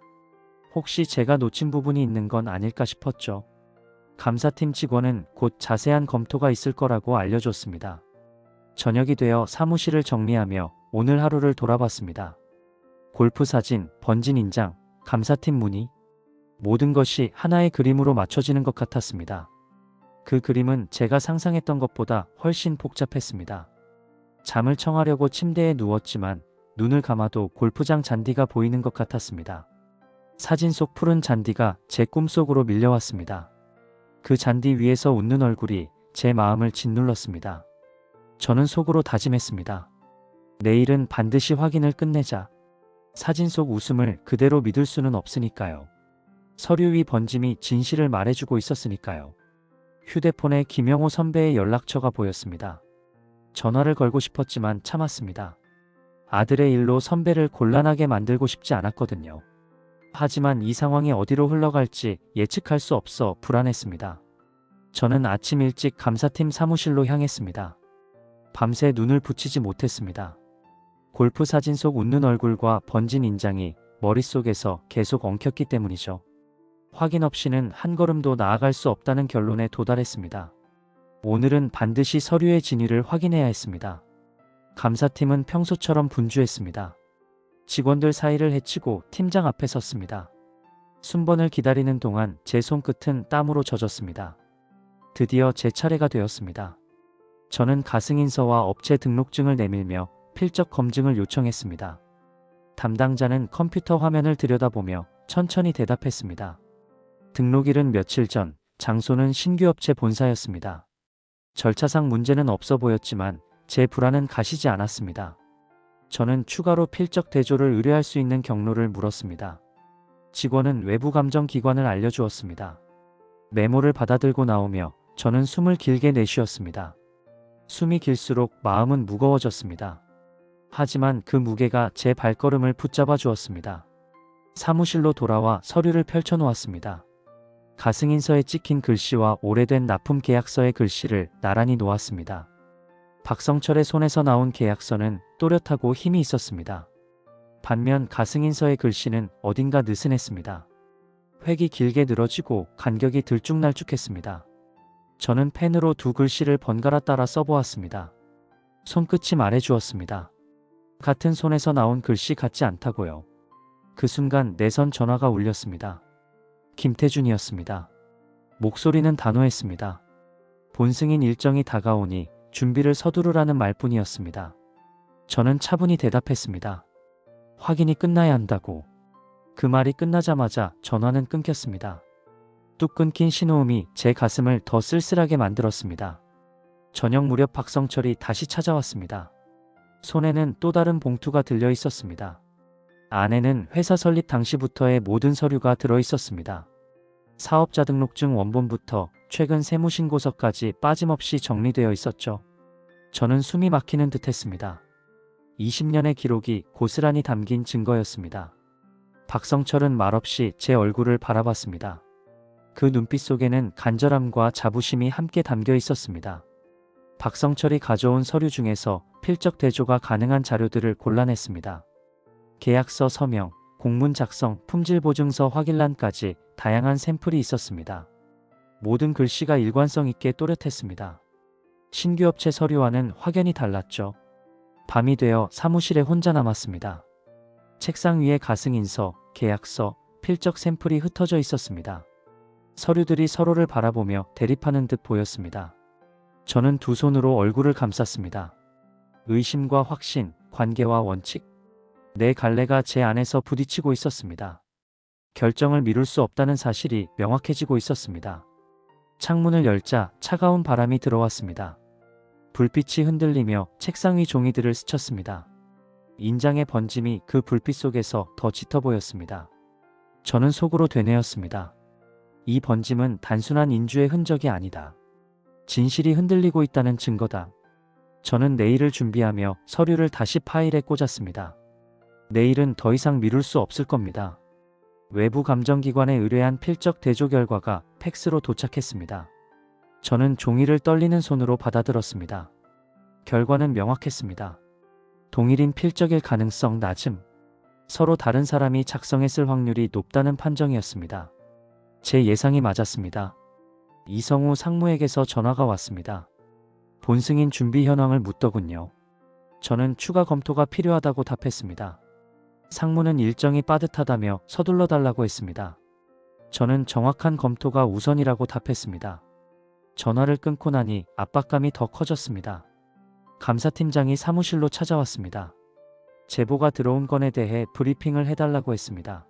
혹시 제가 놓친 부분이 있는 건 아닐까 싶었죠. 감사팀 직원은 곧 자세한 검토가 있을 거라고 알려줬습니다. 저녁이 되어 사무실을 정리하며 오늘 하루를 돌아봤습니다. 골프 사진, 번진 인장, 감사팀 문의. 모든 것이 하나의 그림으로 맞춰지는 것 같았습니다. 그 그림은 제가 상상했던 것보다 훨씬 복잡했습니다. 잠을 청하려고 침대에 누웠지만 눈을 감아도 골프장 잔디가 보이는 것 같았습니다. 사진 속 푸른 잔디가 제 꿈속으로 밀려왔습니다. 그 잔디 위에서 웃는 얼굴이 제 마음을 짓눌렀습니다. 저는 속으로 다짐했습니다. 내일은 반드시 확인을 끝내자. 사진 속 웃음을 그대로 믿을 수는 없으니까요. 서류 위 번짐이 진실을 말해주고 있었으니까요. 휴대폰에 김영호 선배의 연락처가 보였습니다. 전화를 걸고 싶었지만 참았습니다. 아들의 일로 선배를 곤란하게 만들고 싶지 않았거든요. 하지만 이 상황이 어디로 흘러갈지 예측할 수 없어 불안했습니다. 저는 아침 일찍 감사팀 사무실로 향했습니다. 밤새 눈을 붙이지 못했습니다. 골프 사진 속 웃는 얼굴과 번진 인장이 머릿속에서 계속 엉켰기 때문이죠. 확인 없이는 한 걸음도 나아갈 수 없다는 결론에 도달했습니다. 오늘은 반드시 서류의 진위를 확인해야 했습니다. 감사팀은 평소처럼 분주했습니다. 직원들 사이를 헤치고 팀장 앞에 섰습니다. 순번을 기다리는 동안 제 손끝은 땀으로 젖었습니다. 드디어 제 차례가 되었습니다. 저는 가승인서와 업체 등록증을 내밀며 필적 검증을 요청했습니다. 담당자는 컴퓨터 화면을 들여다보며 천천히 대답했습니다. 등록일은 며칠 전, 장소는 신규 업체 본사였습니다. 절차상 문제는 없어 보였지만 제 불안은 가시지 않았습니다. 저는 추가로 필적 대조를 의뢰할 수 있는 경로를 물었습니다. 직원은 외부 감정 기관을 알려주었습니다. 메모를 받아들고 나오며 저는 숨을 길게 내쉬었습니다. 숨이 길수록 마음은 무거워졌습니다. 하지만 그 무게가 제 발걸음을 붙잡아 주었습니다. 사무실로 돌아와 서류를 펼쳐놓았습니다. 가승인서에 찍힌 글씨와 오래된 납품 계약서의 글씨를 나란히 놓았습니다. 박성철의 손에서 나온 계약서는 또렷하고 힘이 있었습니다. 반면 가승인서의 글씨는 어딘가 느슨했습니다. 획이 길게 늘어지고 간격이 들쭉날쭉했습니다. 저는 펜으로 두 글씨를 번갈아 따라 써보았습니다. 손끝이 말해주었습니다. 같은 손에서 나온 글씨 같지 않다고요. 그 순간 내선 전화가 울렸습니다. 김태준이었습니다. 목소리는 단호했습니다. 본승인 일정이 다가오니 준비를 서두르라는 말뿐이었습니다. 저는 차분히 대답했습니다. 확인이 끝나야 한다고. 그 말이 끝나자마자 전화는 끊겼습니다. 뚝 끊긴 신호음이 제 가슴을 더 쓸쓸하게 만들었습니다. 저녁 무렵 박성철이 다시 찾아왔습니다. 손에는 또 다른 봉투가 들려 있었습니다. 안에는 회사 설립 당시부터의 모든 서류가 들어 있었습니다. 사업자 등록증 원본부터 최근 세무신고서까지 빠짐없이 정리되어 있었죠. 저는 숨이 막히는 듯 했습니다. 20년의 기록이 고스란히 담긴 증거였습니다. 박성철은 말없이 제 얼굴을 바라봤습니다. 그 눈빛 속에는 간절함과 자부심이 함께 담겨 있었습니다. 박성철이 가져온 서류 중에서 필적 대조가 가능한 자료들을 골라냈습니다. 계약서 서명, 공문 작성, 품질 보증서 확인란까지 다양한 샘플이 있었습니다. 모든 글씨가 일관성 있게 또렷했습니다. 신규 업체 서류와는 확연히 달랐죠. 밤이 되어 사무실에 혼자 남았습니다. 책상 위에 가승인서, 계약서, 필적 샘플이 흩어져 있었습니다. 서류들이 서로를 바라보며 대립하는 듯 보였습니다. 저는 두 손으로 얼굴을 감쌌습니다. 의심과 확신, 관계와 원칙. 내 갈래가 제 안에서 부딪히고 있었습니다. 결정을 미룰 수 없다는 사실이 명확해지고 있었습니다. 창문을 열자 차가운 바람이 들어왔습니다. 불빛이 흔들리며 책상 위 종이들을 스쳤습니다. 인장의 번짐이 그 불빛 속에서 더 짙어 보였습니다. 저는 속으로 되뇌었습니다. 이 번짐은 단순한 인주의 흔적이 아니다. 진실이 흔들리고 있다는 증거다. 저는 내일을 준비하며 서류를 다시 파일에 꽂았습니다. 내일은 더 이상 미룰 수 없을 겁니다. 외부 감정기관에 의뢰한 필적 대조 결과가 팩스로 도착했습니다. 저는 종이를 떨리는 손으로 받아들었습니다. 결과는 명확했습니다. 동일인 필적일 가능성 낮음. 서로 다른 사람이 작성했을 확률이 높다는 판정이었습니다. 제 예상이 맞았습니다. 이성우 상무에게서 전화가 왔습니다. 본승인 준비 현황을 묻더군요. 저는 추가 검토가 필요하다고 답했습니다. 상무는 일정이 빠듯하다며 서둘러 달라고 했습니다. 저는 정확한 검토가 우선이라고 답했습니다. 전화를 끊고 나니 압박감이 더 커졌습니다. 감사팀장이 사무실로 찾아왔습니다. 제보가 들어온 건에 대해 브리핑을 해달라고 했습니다.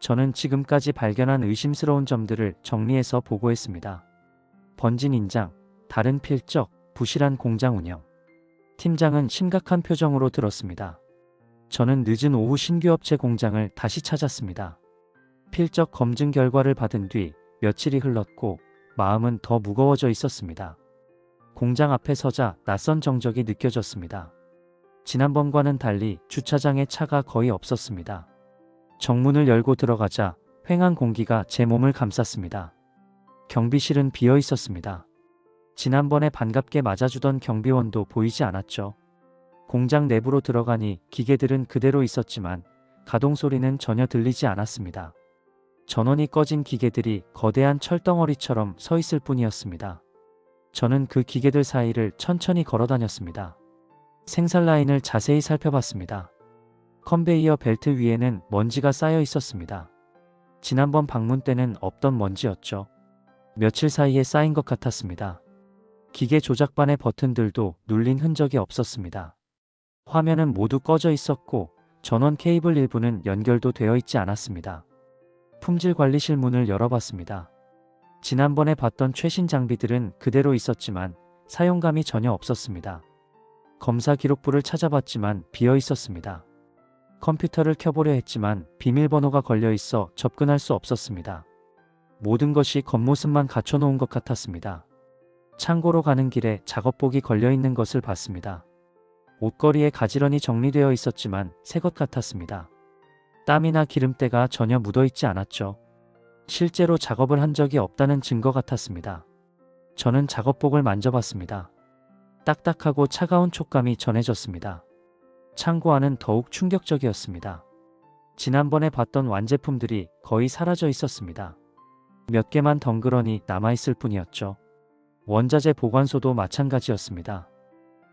저는 지금까지 발견한 의심스러운 점들을 정리해서 보고했습니다. 번진 인장, 다른 필적, 부실한 공장 운영. 팀장은 심각한 표정으로 들었습니다. 저는 늦은 오후 신규 업체 공장을 다시 찾았습니다. 필적 검증 결과를 받은 뒤 며칠이 흘렀고 마음은 더 무거워져 있었습니다. 공장 앞에 서자 낯선 정적이 느껴졌습니다. 지난번과는 달리 주차장에 차가 거의 없었습니다. 정문을 열고 들어가자 휑한 공기가 제 몸을 감쌌습니다. 경비실은 비어 있었습니다. 지난번에 반갑게 맞아주던 경비원도 보이지 않았죠. 공장 내부로 들어가니 기계들은 그대로 있었지만 가동 소리는 전혀 들리지 않았습니다. 전원이 꺼진 기계들이 거대한 철덩어리처럼 서 있을 뿐이었습니다. 저는 그 기계들 사이를 천천히 걸어 다녔습니다. 생산 라인을 자세히 살펴봤습니다. 컨베이어 벨트 위에는 먼지가 쌓여 있었습니다. 지난번 방문 때는 없던 먼지였죠. 며칠 사이에 쌓인 것 같았습니다. 기계 조작반의 버튼들도 눌린 흔적이 없었습니다. 화면은 모두 꺼져 있었고 전원 케이블 일부는 연결도 되어 있지 않았습니다. 품질 관리실 문을 열어봤습니다. 지난번에 봤던 최신 장비들은 그대로 있었지만 사용감이 전혀 없었습니다. 검사 기록부를 찾아봤지만 비어 있었습니다. 컴퓨터를 켜보려 했지만 비밀번호가 걸려 있어 접근할 수 없었습니다. 모든 것이 겉모습만 갖춰놓은 것 같았습니다. 창고로 가는 길에 작업복이 걸려 있는 것을 봤습니다. 옷걸이에 가지런히 정리되어 있었지만 새 것 같았습니다. 땀이나 기름때가 전혀 묻어있지 않았죠. 실제로 작업을 한 적이 없다는 증거 같았습니다. 저는 작업복을 만져봤습니다. 딱딱하고 차가운 촉감이 전해졌습니다. 창고 안은 더욱 충격적이었습니다. 지난번에 봤던 완제품들이 거의 사라져 있었습니다. 몇 개만 덩그러니 남아있을 뿐이었죠. 원자재 보관소도 마찬가지였습니다.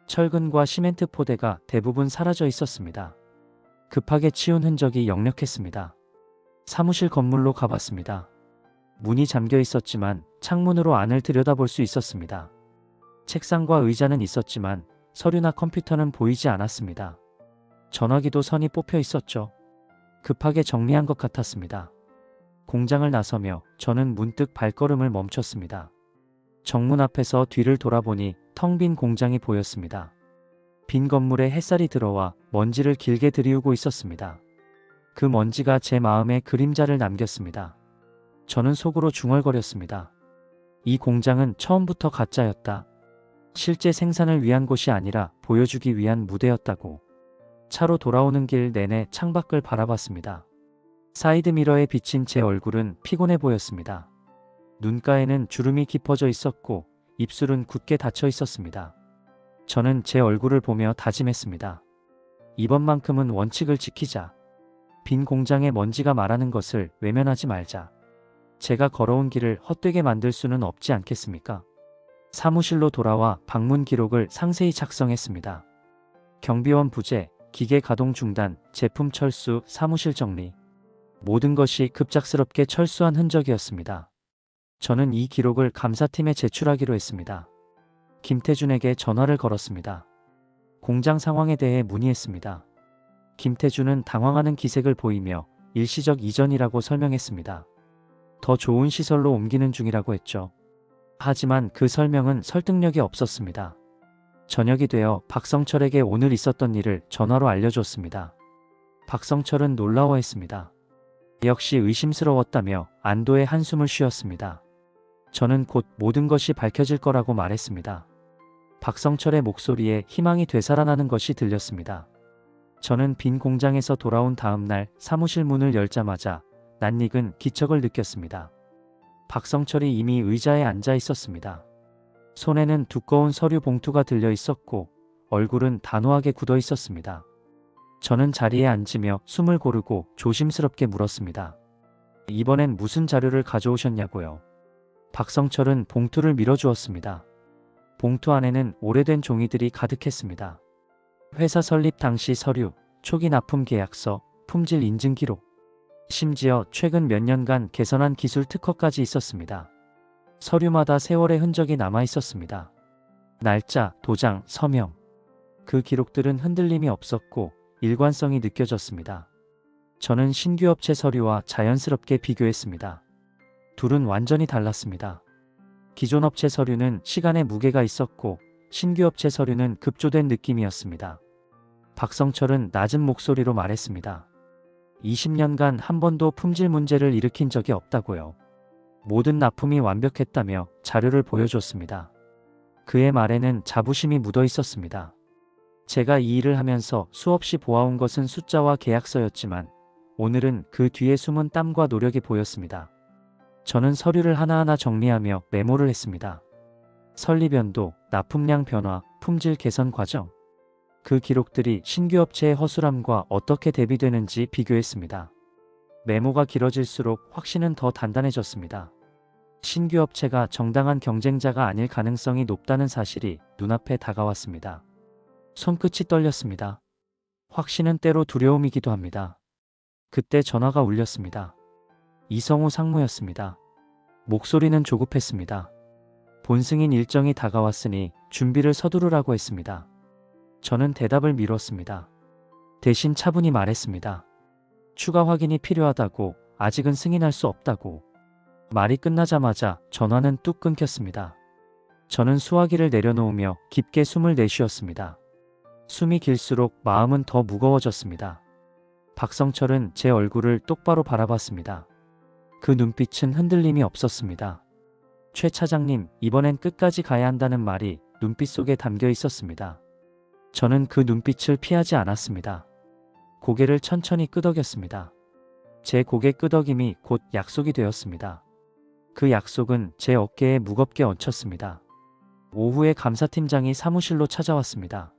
철근과 시멘트 포대가 대부분 사라져 있었습니다. 급하게 치운 흔적이 역력했습니다. 사무실 건물로 가봤습니다. 문이 잠겨 있었지만 창문으로 안을 들여다볼 수 있었습니다. 책상과 의자는 있었지만 서류나 컴퓨터는 보이지 않았습니다. 전화기도 선이 뽑혀 있었죠. 급하게 정리한 것 같았습니다. 공장을 나서며 저는 문득 발걸음을 멈췄습니다. 정문 앞에서 뒤를 돌아보니 텅 빈 공장이 보였습니다. 빈 건물에 햇살이 들어와 먼지를 길게 들이우고 있었습니다. 그 먼지가 제 마음에 그림자를 남겼습니다. 저는 속으로 중얼거렸습니다. 이 공장은 처음부터 가짜였다. 실제 생산을 위한 곳이 아니라 보여주기 위한 무대였다고. 차로 돌아오는 길 내내 창밖을 바라봤습니다. 사이드미러에 비친 제 얼굴은 피곤해 보였습니다. 눈가에는 주름이 깊어져 있었고 입술은 굳게 닫혀 있었습니다. 저는 제 얼굴을 보며 다짐했습니다. 이번만큼은 원칙을 지키자. 빈 공장에 먼지가 말하는 것을 외면하지 말자. 제가 걸어온 길을 헛되게 만들 수는 없지 않겠습니까? 사무실로 돌아와 방문 기록을 상세히 작성했습니다. 경비원 부재, 기계 가동 중단, 제품 철수, 사무실 정리. 모든 것이 급작스럽게 철수한 흔적이었습니다. 저는 이 기록을 감사팀에 제출하기로 했습니다. 김태준에게 전화를 걸었습니다. 공장 상황에 대해 문의했습니다. 김태준은 당황하는 기색을 보이며 일시적 이전이라고 설명했습니다. 더 좋은 시설로 옮기는 중이라고 했죠. 하지만 그 설명은 설득력이 없었습니다. 저녁이 되어 박성철에게 오늘 있었던 일을 전화로 알려줬습니다. 박성철은 놀라워했습니다. 역시 의심스러웠다며 안도의 한숨을 쉬었습니다. 저는 곧 모든 것이 밝혀질 거라고 말했습니다. 박성철의 목소리에 희망이 되살아나는 것이 들렸습니다. 저는 빈 공장에서 돌아온 다음 날 사무실 문을 열자마자 낯익은 기척을 느꼈습니다. 박성철이 이미 의자에 앉아 있었습니다. 손에는 두꺼운 서류 봉투가 들려 있었고 얼굴은 단호하게 굳어 있었습니다. 저는 자리에 앉으며 숨을 고르고 조심스럽게 물었습니다. 이번엔 무슨 자료를 가져오셨냐고요? 박성철은 봉투를 밀어주었습니다. 봉투 안에는 오래된 종이들이 가득했습니다. 회사 설립 당시 서류, 초기 납품 계약서, 품질 인증 기록, 심지어 최근 몇 년간 개선한 기술 특허까지 있었습니다. 서류마다 세월의 흔적이 남아 있었습니다. 날짜, 도장, 서명. 그 기록들은 흔들림이 없었고 일관성이 느껴졌습니다. 저는 신규 업체 서류와 자연스럽게 비교했습니다. 둘은 완전히 달랐습니다. 기존 업체 서류는 시간의 무게가 있었고 신규 업체 서류는 급조된 느낌이었습니다. 박성철은 낮은 목소리로 말했습니다. 20년간 한 번도 품질 문제를 일으킨 적이 없다고요. 모든 납품이 완벽했다며 자료를 보여줬습니다. 그의 말에는 자부심이 묻어 있었습니다. 제가 이 일을 하면서 수없이 보아온 것은 숫자와 계약서였지만 오늘은 그 뒤에 숨은 땀과 노력이 보였습니다. 저는 서류를 하나하나 정리하며 메모를 했습니다. 설립연도, 납품량 변화, 품질 개선 과정. 그 기록들이 신규 업체의 허술함과 어떻게 대비되는지 비교했습니다. 메모가 길어질수록 확신은 더 단단해졌습니다. 신규 업체가 정당한 경쟁자가 아닐 가능성이 높다는 사실이 눈앞에 다가왔습니다. 손끝이 떨렸습니다. 확신은 때로 두려움이기도 합니다. 그때 전화가 울렸습니다. 이성우 상무였습니다. 목소리는 조급했습니다. 본승인 일정이 다가왔으니 준비를 서두르라고 했습니다. 저는 대답을 미뤘습니다. 대신 차분히 말했습니다. 추가 확인이 필요하다고, 아직은 승인할 수 없다고. 말이 끝나자마자 전화는 뚝 끊겼습니다. 저는 수화기를 내려놓으며 깊게 숨을 내쉬었습니다. 숨이 길수록 마음은 더 무거워졌습니다. 박성철은 제 얼굴을 똑바로 바라봤습니다. 그 눈빛은 흔들림이 없었습니다. 최 차장님, 이번엔 끝까지 가야 한다는 말이 눈빛 속에 담겨 있었습니다. 저는 그 눈빛을 피하지 않았습니다. 고개를 천천히 끄덕였습니다. 제 고개 끄덕임이 곧 약속이 되었습니다. 그 약속은 제 어깨에 무겁게 얹혔습니다. 오후에 감사팀장이 사무실로 찾아왔습니다.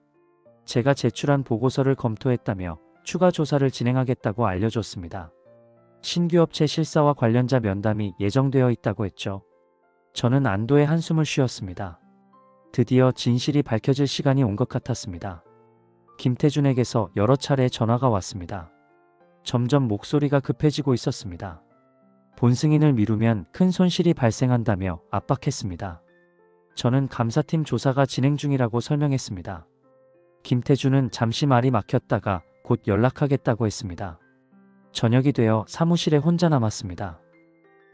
제가 제출한 보고서를 검토했다며 추가 조사를 진행하겠다고 알려줬습니다. 신규 업체 실사와 관련자 면담이 예정되어 있다고 했죠. 저는 안도의 한숨을 쉬었습니다. 드디어 진실이 밝혀질 시간이 온 것 같았습니다. 김태준에게서 여러 차례 전화가 왔습니다. 점점 목소리가 급해지고 있었습니다. 본승인을 미루면 큰 손실이 발생한다며 압박했습니다. 저는 감사팀 조사가 진행 중이라고 설명했습니다. 김태준은 잠시 말이 막혔다가 곧 연락하겠다고 했습니다. 저녁이 되어 사무실에 혼자 남았습니다.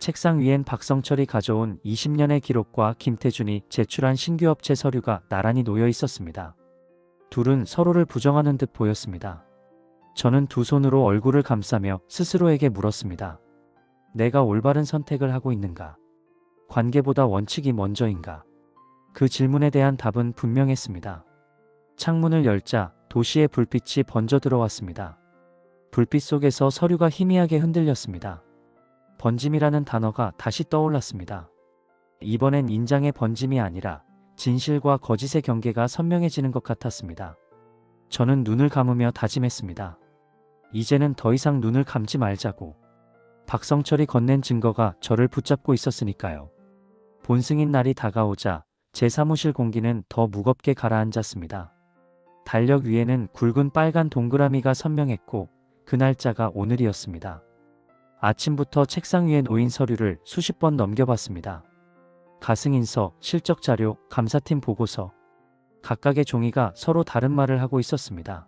책상 위엔 박성철이 가져온 20년의 기록과 김태준이 제출한 신규 업체 서류가 나란히 놓여 있었습니다. 둘은 서로를 부정하는 듯 보였습니다. 저는 두 손으로 얼굴을 감싸며 스스로에게 물었습니다. 내가 올바른 선택을 하고 있는가? 관계보다 원칙이 먼저인가? 그 질문에 대한 답은 분명했습니다. 창문을 열자 도시의 불빛이 번져 들어왔습니다. 불빛 속에서 서류가 희미하게 흔들렸습니다. 번짐이라는 단어가 다시 떠올랐습니다. 이번엔 인장의 번짐이 아니라 진실과 거짓의 경계가 선명해지는 것 같았습니다. 저는 눈을 감으며 다짐했습니다. 이제는 더 이상 눈을 감지 말자고. 박성철이 건넨 증거가 저를 붙잡고 있었으니까요. 본승인 날이 다가오자 제 사무실 공기는 더 무겁게 가라앉았습니다. 달력 위에는 굵은 빨간 동그라미가 선명했고 그 날짜가 오늘이었습니다. 아침부터 책상 위에 놓인 서류를 수십 번 넘겨봤습니다. 가승인서, 실적자료, 감사팀 보고서. 각각의 종이가 서로 다른 말을 하고 있었습니다.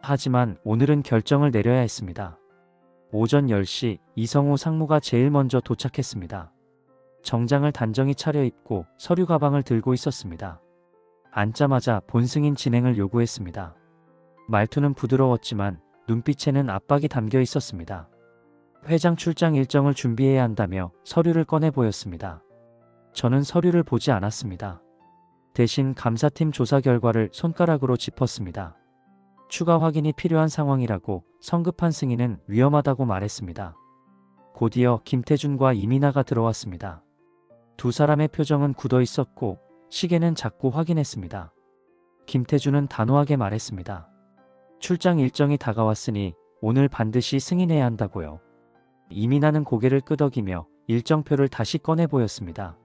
하지만 오늘은 결정을 내려야 했습니다. 오전 10시 이성우 상무가 제일 먼저 도착했습니다. 정장을 단정히 차려입고 서류 가방을 들고 있었습니다. 앉자마자 본승인 진행을 요구했습니다. 말투는 부드러웠지만 눈빛에는 압박이 담겨 있었습니다. 회장 출장 일정을 준비해야 한다며 서류를 꺼내 보였습니다. 저는 서류를 보지 않았습니다. 대신 감사팀 조사 결과를 손가락으로 짚었습니다. 추가 확인이 필요한 상황이라고 성급한 승인은 위험하다고 말했습니다. 곧이어 김태준과 이민아가 들어왔습니다. 두 사람의 표정은 굳어 있었고 시계는 자꾸 확인했습니다. 김태준은 단호하게 말했습니다. 출장 일정이 다가왔으니 오늘 반드시 승인해야 한다고요. 이민아는 고개를 끄덕이며 일정표를 다시 꺼내 보였습니다.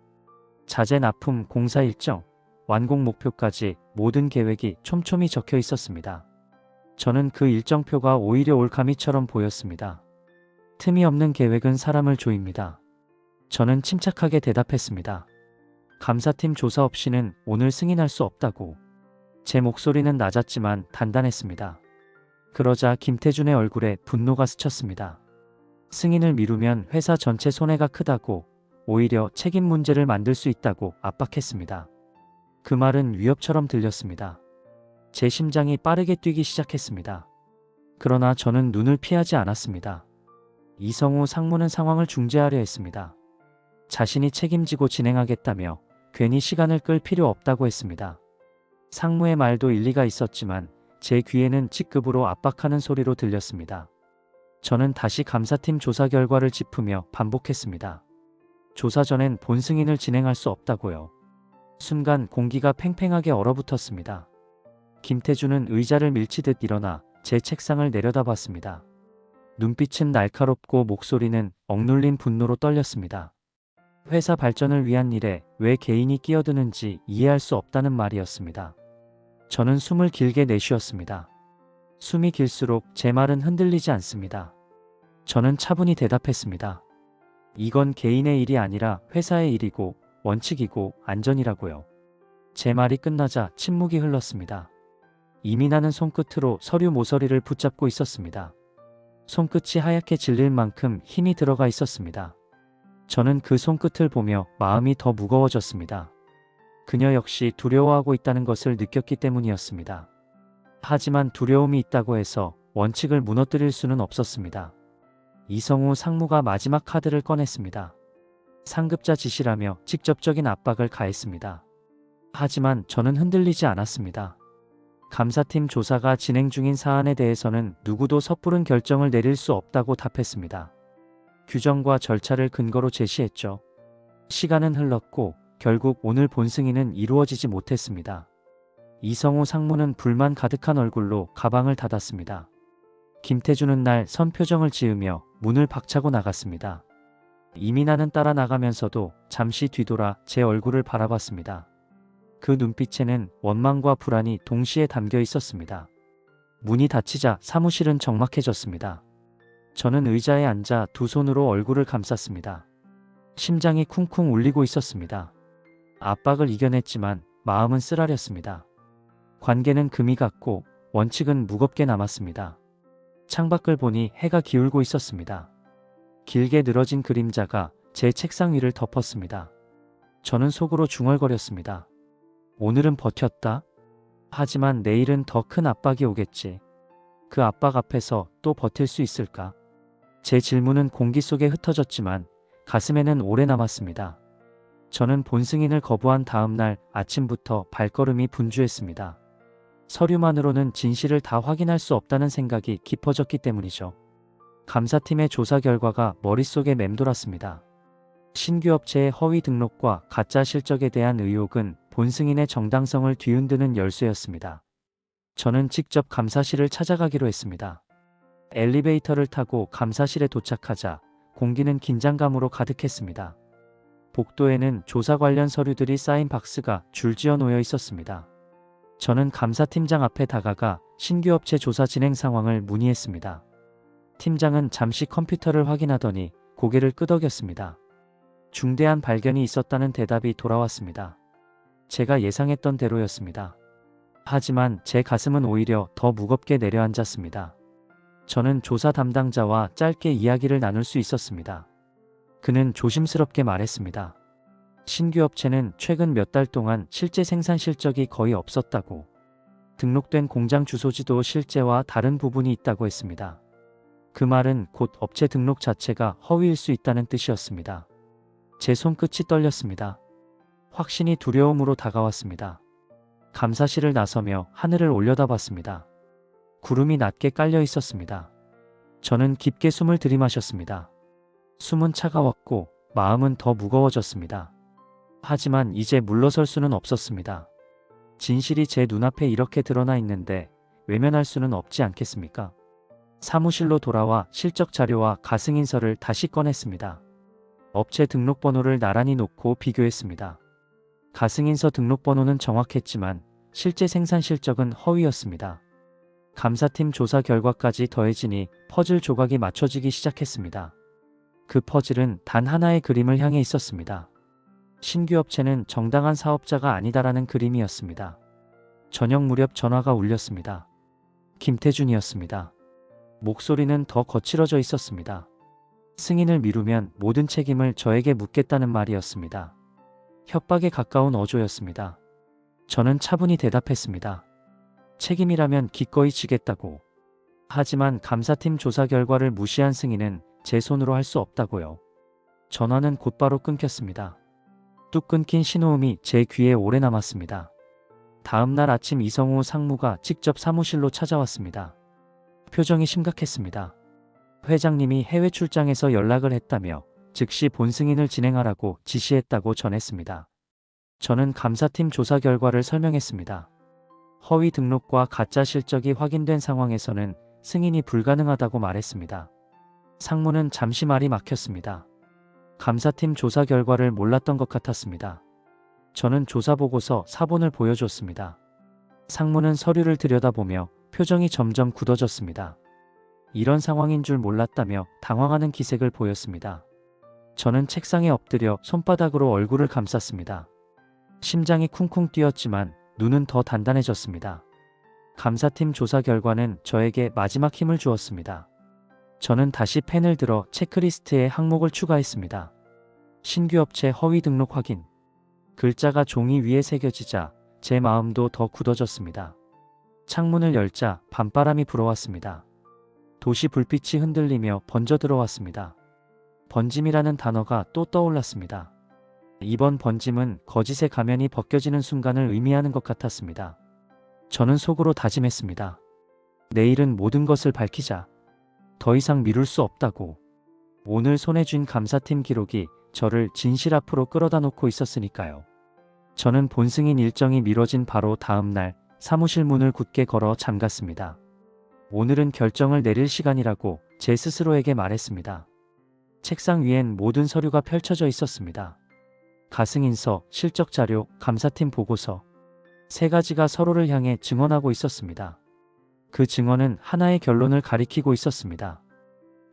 자재 납품 공사 일정, 완공 목표까지 모든 계획이 촘촘히 적혀 있었습니다. 저는 그 일정표가 오히려 올가미처럼 보였습니다. 틈이 없는 계획은 사람을 조입니다. 저는 침착하게 대답했습니다. 감사팀 조사 없이는 오늘 승인할 수 없다고. 제 목소리는 낮았지만 단단했습니다. 그러자 김태준의 얼굴에 분노가 스쳤습니다. 승인을 미루면 회사 전체 손해가 크다고, 오히려 책임 문제를 만들 수 있다고 압박했습니다. 그 말은 위협처럼 들렸습니다. 제 심장이 빠르게 뛰기 시작했습니다. 그러나 저는 눈을 피하지 않았습니다. 이성우 상무는 상황을 중재하려 했습니다. 자신이 책임지고 진행하겠다며 괜히 시간을 끌 필요 없다고 했습니다. 상무의 말도 일리가 있었지만 제 귀에는 직급으로 압박하는 소리로 들렸습니다. 저는 다시 감사팀 조사 결과를 짚으며 반복했습니다. 조사 전엔 본 승인을 진행할 수 없다고요. 순간 공기가 팽팽하게 얼어붙었습니다. 김태준은 의자를 밀치듯 일어나 제 책상을 내려다봤습니다. 눈빛은 날카롭고 목소리는 억눌린 분노로 떨렸습니다. 회사 발전을 위한 일에 왜 개인이 끼어드는지 이해할 수 없다는 말이었습니다. 저는 숨을 길게 내쉬었습니다. 숨이 길수록 제 말은 흔들리지 않습니다. 저는 차분히 대답했습니다. 이건 개인의 일이 아니라 회사의 일이고 원칙이고 안전이라고요. 제 말이 끝나자 침묵이 흘렀습니다. 이미 나는 손끝으로 서류 모서리를 붙잡고 있었습니다. 손끝이 하얗게 질릴 만큼 힘이 들어가 있었습니다. 저는 그 손끝을 보며 마음이 더 무거워졌습니다. 그녀 역시 두려워하고 있다는 것을 느꼈기 때문이었습니다. 하지만 두려움이 있다고 해서 원칙을 무너뜨릴 수는 없었습니다. 이성우 상무가 마지막 카드를 꺼냈습니다. 상급자 지시라며 직접적인 압박을 가했습니다. 하지만 저는 흔들리지 않았습니다. 감사팀 조사가 진행 중인 사안에 대해서는 누구도 섣부른 결정을 내릴 수 없다고 답했습니다. 규정과 절차를 근거로 제시했죠. 시간은 흘렀고 결국 오늘 본 승인은 이루어지지 못했습니다. 이성우 상무는 불만 가득한 얼굴로 가방을 닫았습니다. 김태준은 날 선표정을 지으며 문을 박차고 나갔습니다. 이민아는 따라 나가면서도 잠시 뒤돌아 제 얼굴을 바라봤습니다. 그 눈빛에는 원망과 불안이 동시에 담겨 있었습니다. 문이 닫히자 사무실은 적막해졌습니다. 저는 의자에 앉아 두 손으로 얼굴을 감쌌습니다. 심장이 쿵쿵 울리고 있었습니다. 압박을 이겨냈지만 마음은 쓰라렸습니다. 관계는 금이 갔고 원칙은 무겁게 남았습니다. 창밖을 보니 해가 기울고 있었습니다. 길게 늘어진 그림자가 제 책상 위를 덮었습니다. 저는 속으로 중얼거렸습니다. 오늘은 버텼다. 하지만 내일은 더 큰 압박이 오겠지. 그 압박 앞에서 또 버틸 수 있을까? 제 질문은 공기 속에 흩어졌지만 가슴에는 오래 남았습니다. 저는 본 승인을 거부한 다음 날 아침부터 발걸음이 분주했습니다. 서류만으로는 진실을 다 확인할 수 없다는 생각이 깊어졌기 때문이죠. 감사팀의 조사 결과가 머릿속에 맴돌았습니다. 신규 업체의 허위 등록과 가짜 실적에 대한 의혹은 본 승인의 정당성을 뒤흔드는 열쇠였습니다. 저는 직접 감사실을 찾아가기로 했습니다. 엘리베이터를 타고 감사실에 도착하자 공기는 긴장감으로 가득했습니다. 복도에는 조사 관련 서류들이 쌓인 박스가 줄지어 놓여 있었습니다. 저는 감사팀장 앞에 다가가 신규 업체 조사 진행 상황을 문의했습니다. 팀장은 잠시 컴퓨터를 확인하더니 고개를 끄덕였습니다. 중대한 발견이 있었다는 대답이 돌아왔습니다. 제가 예상했던 대로였습니다. 하지만 제 가슴은 오히려 더 무겁게 내려앉았습니다. 저는 조사 담당자와 짧게 이야기를 나눌 수 있었습니다. 그는 조심스럽게 말했습니다. 신규 업체는 최근 몇 달 동안 실제 생산 실적이 거의 없었다고, 등록된 공장 주소지도 실제와 다른 부분이 있다고 했습니다. 그 말은 곧 업체 등록 자체가 허위일 수 있다는 뜻이었습니다. 제 손끝이 떨렸습니다. 확신이 두려움으로 다가왔습니다. 감사실을 나서며 하늘을 올려다봤습니다. 구름이 낮게 깔려 있었습니다. 저는 깊게 숨을 들이마셨습니다. 숨은 차가웠고 마음은 더 무거워졌습니다. 하지만 이제 물러설 수는 없었습니다. 진실이 제 눈앞에 이렇게 드러나 있는데 외면할 수는 없지 않겠습니까? 사무실로 돌아와 실적 자료와 가승인서를 다시 꺼냈습니다. 업체 등록번호를 나란히 놓고 비교했습니다. 가승인서 등록번호는 정확했지만 실제 생산 실적은 허위였습니다. 감사팀 조사 결과까지 더해지니 퍼즐 조각이 맞춰지기 시작했습니다. 그 퍼즐은 단 하나의 그림을 향해 있었습니다. 신규 업체는 정당한 사업자가 아니다라는 그림이었습니다. 저녁 무렵 전화가 울렸습니다. 김태준이었습니다. 목소리는 더 거칠어져 있었습니다. 승인을 미루면 모든 책임을 저에게 묻겠다는 말이었습니다. 협박에 가까운 어조였습니다. 저는 차분히 대답했습니다. 책임이라면 기꺼이 지겠다고. 하지만 감사팀 조사 결과를 무시한 승인은 제 손으로 할 수 없다고요. 전화는 곧바로 끊겼습니다. 뚝 끊긴 신호음이 제 귀에 오래 남았습니다. 다음 날 아침 이성우 상무가 직접 사무실로 찾아왔습니다. 표정이 심각했습니다. 회장님이 해외 출장에서 연락을 했다며 즉시 본승인을 진행하라고 지시했다고 전했습니다. 저는 감사팀 조사 결과를 설명했습니다. 허위 등록과 가짜 실적이 확인된 상황에서는 승인이 불가능하다고 말했습니다. 상무는 잠시 말이 막혔습니다. 감사팀 조사 결과를 몰랐던 것 같았습니다. 저는 조사보고서 사본을 보여줬습니다. 상무는 서류를 들여다보며 표정이 점점 굳어졌습니다. 이런 상황인 줄 몰랐다며 당황하는 기색을 보였습니다. 저는 책상에 엎드려 손바닥으로 얼굴을 감쌌습니다. 심장이 쿵쿵 뛰었지만 눈은 더 단단해졌습니다. 감사팀 조사 결과는 저에게 마지막 힘을 주었습니다. 저는 다시 펜을 들어 체크리스트에 항목을 추가했습니다. 신규 업체 허위 등록 확인. 글자가 종이 위에 새겨지자 제 마음도 더 굳어졌습니다. 창문을 열자 밤바람이 불어왔습니다. 도시 불빛이 흔들리며 번져 들어왔습니다. 번짐이라는 단어가 또 떠올랐습니다. 이번 번짐은 거짓의 가면이 벗겨지는 순간을 의미하는 것 같았습니다. 저는 속으로 다짐했습니다. 내일은 모든 것을 밝히자. 더 이상 미룰 수 없다고. 오늘 손에 쥔 감사팀 기록이 저를 진실 앞으로 끌어다 놓고 있었으니까요. 저는 본승인 일정이 미뤄진 바로 다음 날 사무실 문을 굳게 걸어 잠갔습니다. 오늘은 결정을 내릴 시간이라고 제 스스로에게 말했습니다. 책상 위엔 모든 서류가 펼쳐져 있었습니다. 가승인서, 실적자료, 감사팀 보고서. 세 가지가 서로를 향해 증언하고 있었습니다. 그 증언은 하나의 결론을 가리키고 있었습니다.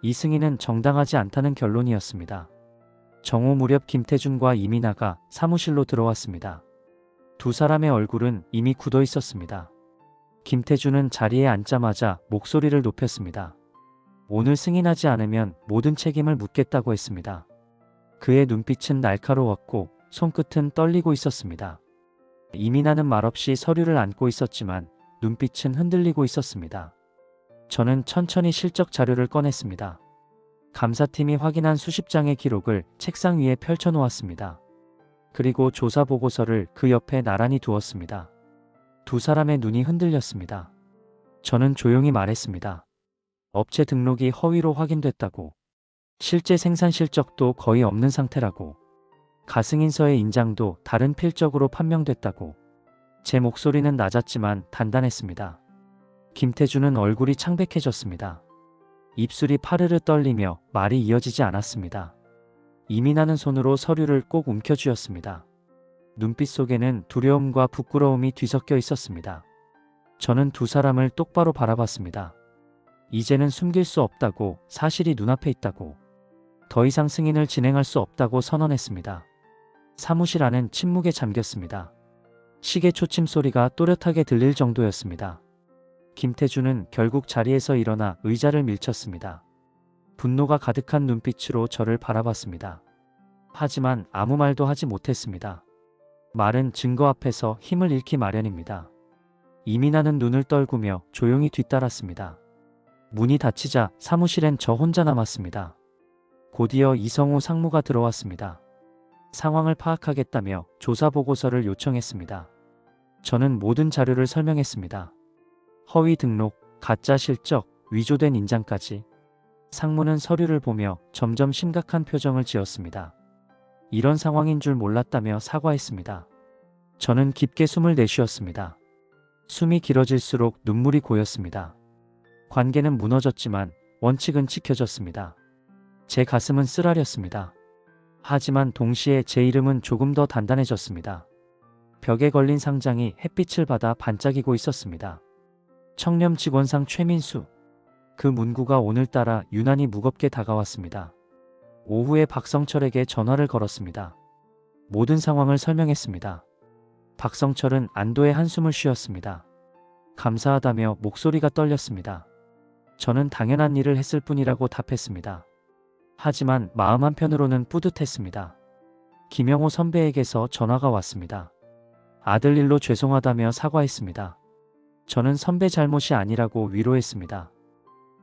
이 승인은 정당하지 않다는 결론이었습니다. 정오 무렵 김태준과 이민아가 사무실로 들어왔습니다. 두 사람의 얼굴은 이미 굳어 있었습니다. 김태준은 자리에 앉자마자 목소리를 높였습니다. 오늘 승인하지 않으면 모든 책임을 묻겠다고 했습니다. 그의 눈빛은 날카로웠고 손끝은 떨리고 있었습니다. 이민아는 말없이 서류를 안고 있었지만 눈빛은 흔들리고 있었습니다. 저는 천천히 실적 자료를 꺼냈습니다. 감사팀이 확인한 수십 장의 기록을 책상 위에 펼쳐 놓았습니다. 그리고 조사 보고서를 그 옆에 나란히 두었습니다. 두 사람의 눈이 흔들렸습니다. 저는 조용히 말했습니다. 업체 등록이 허위로 확인됐다고. 실제 생산 실적도 거의 없는 상태라고. 가승인서의 인장도 다른 필적으로 판명됐다고. 제 목소리는 낮았지만 단단했습니다. 김태준은 얼굴이 창백해졌습니다. 입술이 파르르 떨리며 말이 이어지지 않았습니다. 이민아는 손으로 서류를 꼭 움켜쥐었습니다. 눈빛 속에는 두려움과 부끄러움이 뒤섞여 있었습니다. 저는 두 사람을 똑바로 바라봤습니다. 이제는 숨길 수 없다고, 사실이 눈앞에 있다고. 더 이상 승인을 진행할 수 없다고 선언했습니다. 사무실 안은 침묵에 잠겼습니다. 시계 초침 소리가 또렷하게 들릴 정도였습니다. 김태준은 결국 자리에서 일어나 의자를 밀쳤습니다. 분노가 가득한 눈빛으로 저를 바라봤습니다. 하지만 아무 말도 하지 못했습니다. 말은 증거 앞에서 힘을 잃기 마련입니다. 이민아는 눈을 떨구며 조용히 뒤따랐습니다. 문이 닫히자 사무실엔 저 혼자 남았습니다. 곧이어 이성우 상무가 들어왔습니다. 상황을 파악하겠다며 조사 보고서를 요청했습니다. 저는 모든 자료를 설명했습니다. 허위 등록, 가짜 실적, 위조된 인장까지. 상무는 서류를 보며 점점 심각한 표정을 지었습니다. 이런 상황인 줄 몰랐다며 사과했습니다. 저는 깊게 숨을 내쉬었습니다. 숨이 길어질수록 눈물이 고였습니다. 관계는 무너졌지만 원칙은 지켜졌습니다. 제 가슴은 쓰라렸습니다. 하지만 동시에 제 이름은 조금 더 단단해졌습니다. 벽에 걸린 상장이 햇빛을 받아 반짝이고 있었습니다. 청렴 직원상 최민수. 그 문구가 오늘따라 유난히 무겁게 다가왔습니다. 오후에 박성철에게 전화를 걸었습니다. 모든 상황을 설명했습니다. 박성철은 안도의 한숨을 쉬었습니다. 감사하다며 목소리가 떨렸습니다. 저는 당연한 일을 했을 뿐이라고 답했습니다. 하지만 마음 한편으로는 뿌듯했습니다. 김영호 선배에게서 전화가 왔습니다. 아들 일로 죄송하다며 사과했습니다. 저는 선배 잘못이 아니라고 위로했습니다.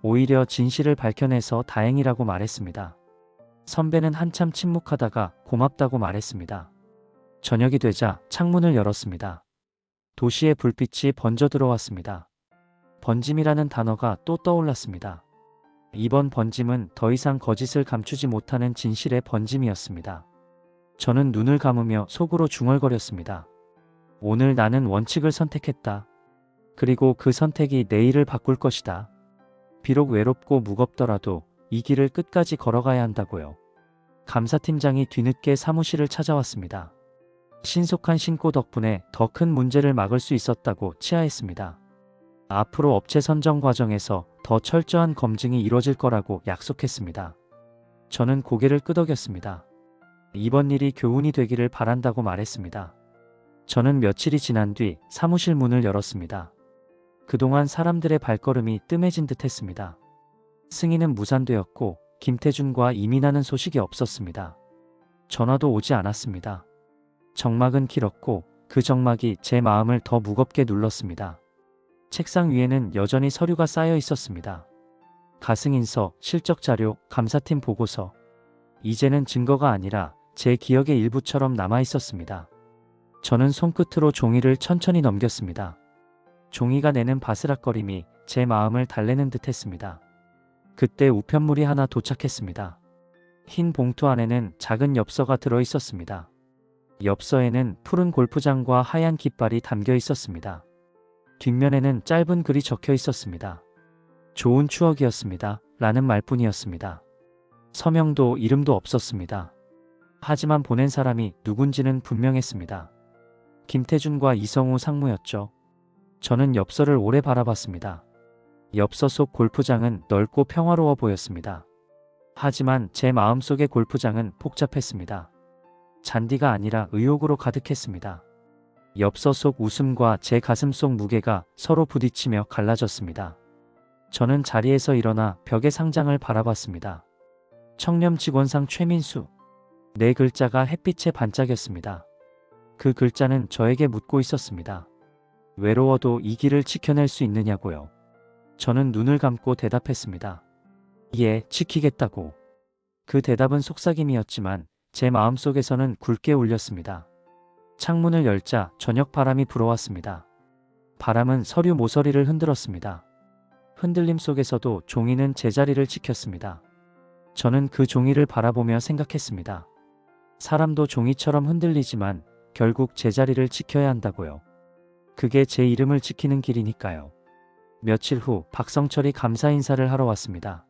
오히려 진실을 밝혀내서 다행이라고 말했습니다. 선배는 한참 침묵하다가 고맙다고 말했습니다. 저녁이 되자 창문을 열었습니다. 도시의 불빛이 번져 들어왔습니다. 번짐이라는 단어가 또 떠올랐습니다. 이번 번짐은 더 이상 거짓을 감추지 못하는 진실의 번짐이었습니다. 저는 눈을 감으며 속으로 중얼거렸습니다. 오늘 나는 원칙을 선택했다. 그리고 그 선택이 내일을 바꿀 것이다. 비록 외롭고 무겁더라도 이 길을 끝까지 걸어가야 한다고요. 감사팀장이 뒤늦게 사무실을 찾아왔습니다. 신속한 신고 덕분에 더 큰 문제를 막을 수 있었다고 치하했습니다. 앞으로 업체 선정 과정에서 더 철저한 검증이 이뤄질 거라고 약속했습니다. 저는 고개를 끄덕였습니다. 이번 일이 교훈이 되기를 바란다고 말했습니다. 저는 며칠이 지난 뒤 사무실 문을 열었습니다. 그동안 사람들의 발걸음이 뜸해진 듯 했습니다. 승희는 무산되었고 김태준과 이민하는 소식이 없었습니다. 전화도 오지 않았습니다. 정막은 길었고 그 정막이 제 마음을 더 무겁게 눌렀습니다. 책상 위에는 여전히 서류가 쌓여 있었습니다. 가승인서, 실적자료, 감사팀 보고서. 이제는 증거가 아니라 제 기억의 일부처럼 남아 있었습니다. 저는 손끝으로 종이를 천천히 넘겼습니다. 종이가 내는 바스락거림이 제 마음을 달래는 듯 했습니다. 그때 우편물이 하나 도착했습니다. 흰 봉투 안에는 작은 엽서가 들어 있었습니다. 엽서에는 푸른 골프장과 하얀 깃발이 담겨 있었습니다. 뒷면에는 짧은 글이 적혀 있었습니다. 좋은 추억이었습니다. 라는 말뿐이었습니다. 서명도 이름도 없었습니다. 하지만 보낸 사람이 누군지는 분명했습니다. 김태준과 이성우 상무였죠. 저는 엽서를 오래 바라봤습니다. 엽서 속 골프장은 넓고 평화로워 보였습니다. 하지만 제 마음속의 골프장은 복잡했습니다. 잔디가 아니라 의욕으로 가득했습니다. 엽서 속 웃음과 제 가슴 속 무게가 서로 부딪히며 갈라졌습니다. 저는 자리에서 일어나 벽의 상장을 바라봤습니다. 청렴 직원상 최민수. 네 글자가 햇빛에 반짝였습니다. 그 글자는 저에게 묻고 있었습니다. 외로워도 이 길을 지켜낼 수 있느냐고요. 저는 눈을 감고 대답했습니다. 예, 지키겠다고. 그 대답은 속삭임이었지만 제 마음속에서는 굵게 울렸습니다. 창문을 열자 저녁 바람이 불어왔습니다. 바람은 서류 모서리를 흔들었습니다. 흔들림 속에서도 종이는 제자리를 지켰습니다. 저는 그 종이를 바라보며 생각했습니다. 사람도 종이처럼 흔들리지만 결국 제자리를 지켜야 한다고요. 그게 제 이름을 지키는 길이니까요. 며칠 후 박성철이 감사 인사를 하러 왔습니다.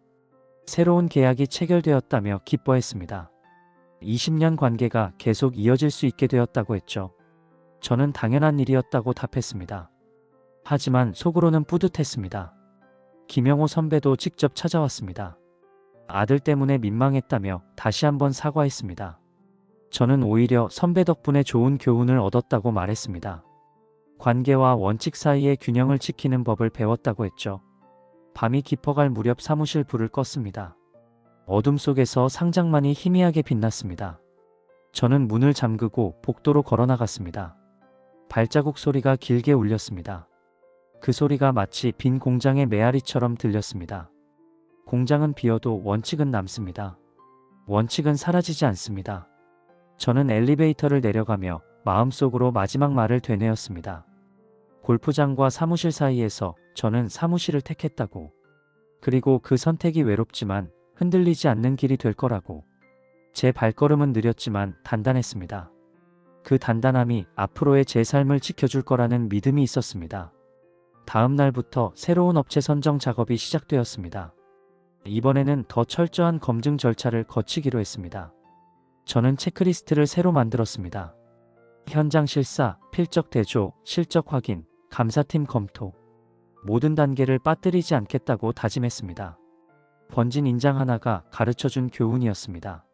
새로운 계약이 체결되었다며 기뻐했습니다. 20년 관계가 계속 이어질 수 있게 되었다고 했죠. 저는 당연한 일이었다고 답했습니다. 하지만 속으로는 뿌듯했습니다. 김영호 선배도 직접 찾아왔습니다. 아들 때문에 민망했다며 다시 한번 사과했습니다. 저는 오히려 선배 덕분에 좋은 교훈을 얻었다고 말했습니다. 관계와 원칙 사이의 균형을 지키는 법을 배웠다고 했죠. 밤이 깊어갈 무렵 사무실 불을 껐습니다. 어둠 속에서 상장만이 희미하게 빛났습니다. 저는 문을 잠그고 복도로 걸어나갔습니다. 발자국 소리가 길게 울렸습니다. 그 소리가 마치 빈 공장의 메아리처럼 들렸습니다. 공장은 비어도 원칙은 남습니다. 원칙은 사라지지 않습니다. 저는 엘리베이터를 내려가며 마음속으로 마지막 말을 되뇌었습니다. 골프장과 사무실 사이에서 저는 사무실을 택했다고. 그리고 그 선택이 외롭지만 흔들리지 않는 길이 될 거라고. 제 발걸음은 느렸지만 단단했습니다. 그 단단함이 앞으로의 제 삶을 지켜줄 거라는 믿음이 있었습니다. 다음 날부터 새로운 업체 선정 작업이 시작되었습니다. 이번에는 더 철저한 검증 절차를 거치기로 했습니다. 저는 체크리스트를 새로 만들었습니다. 현장 실사, 필적 대조, 실적 확인, 감사팀 검토. 모든 단계를 빠뜨리지 않겠다고 다짐했습니다. 번진 인장 하나가 가르쳐준 교훈이었습니다.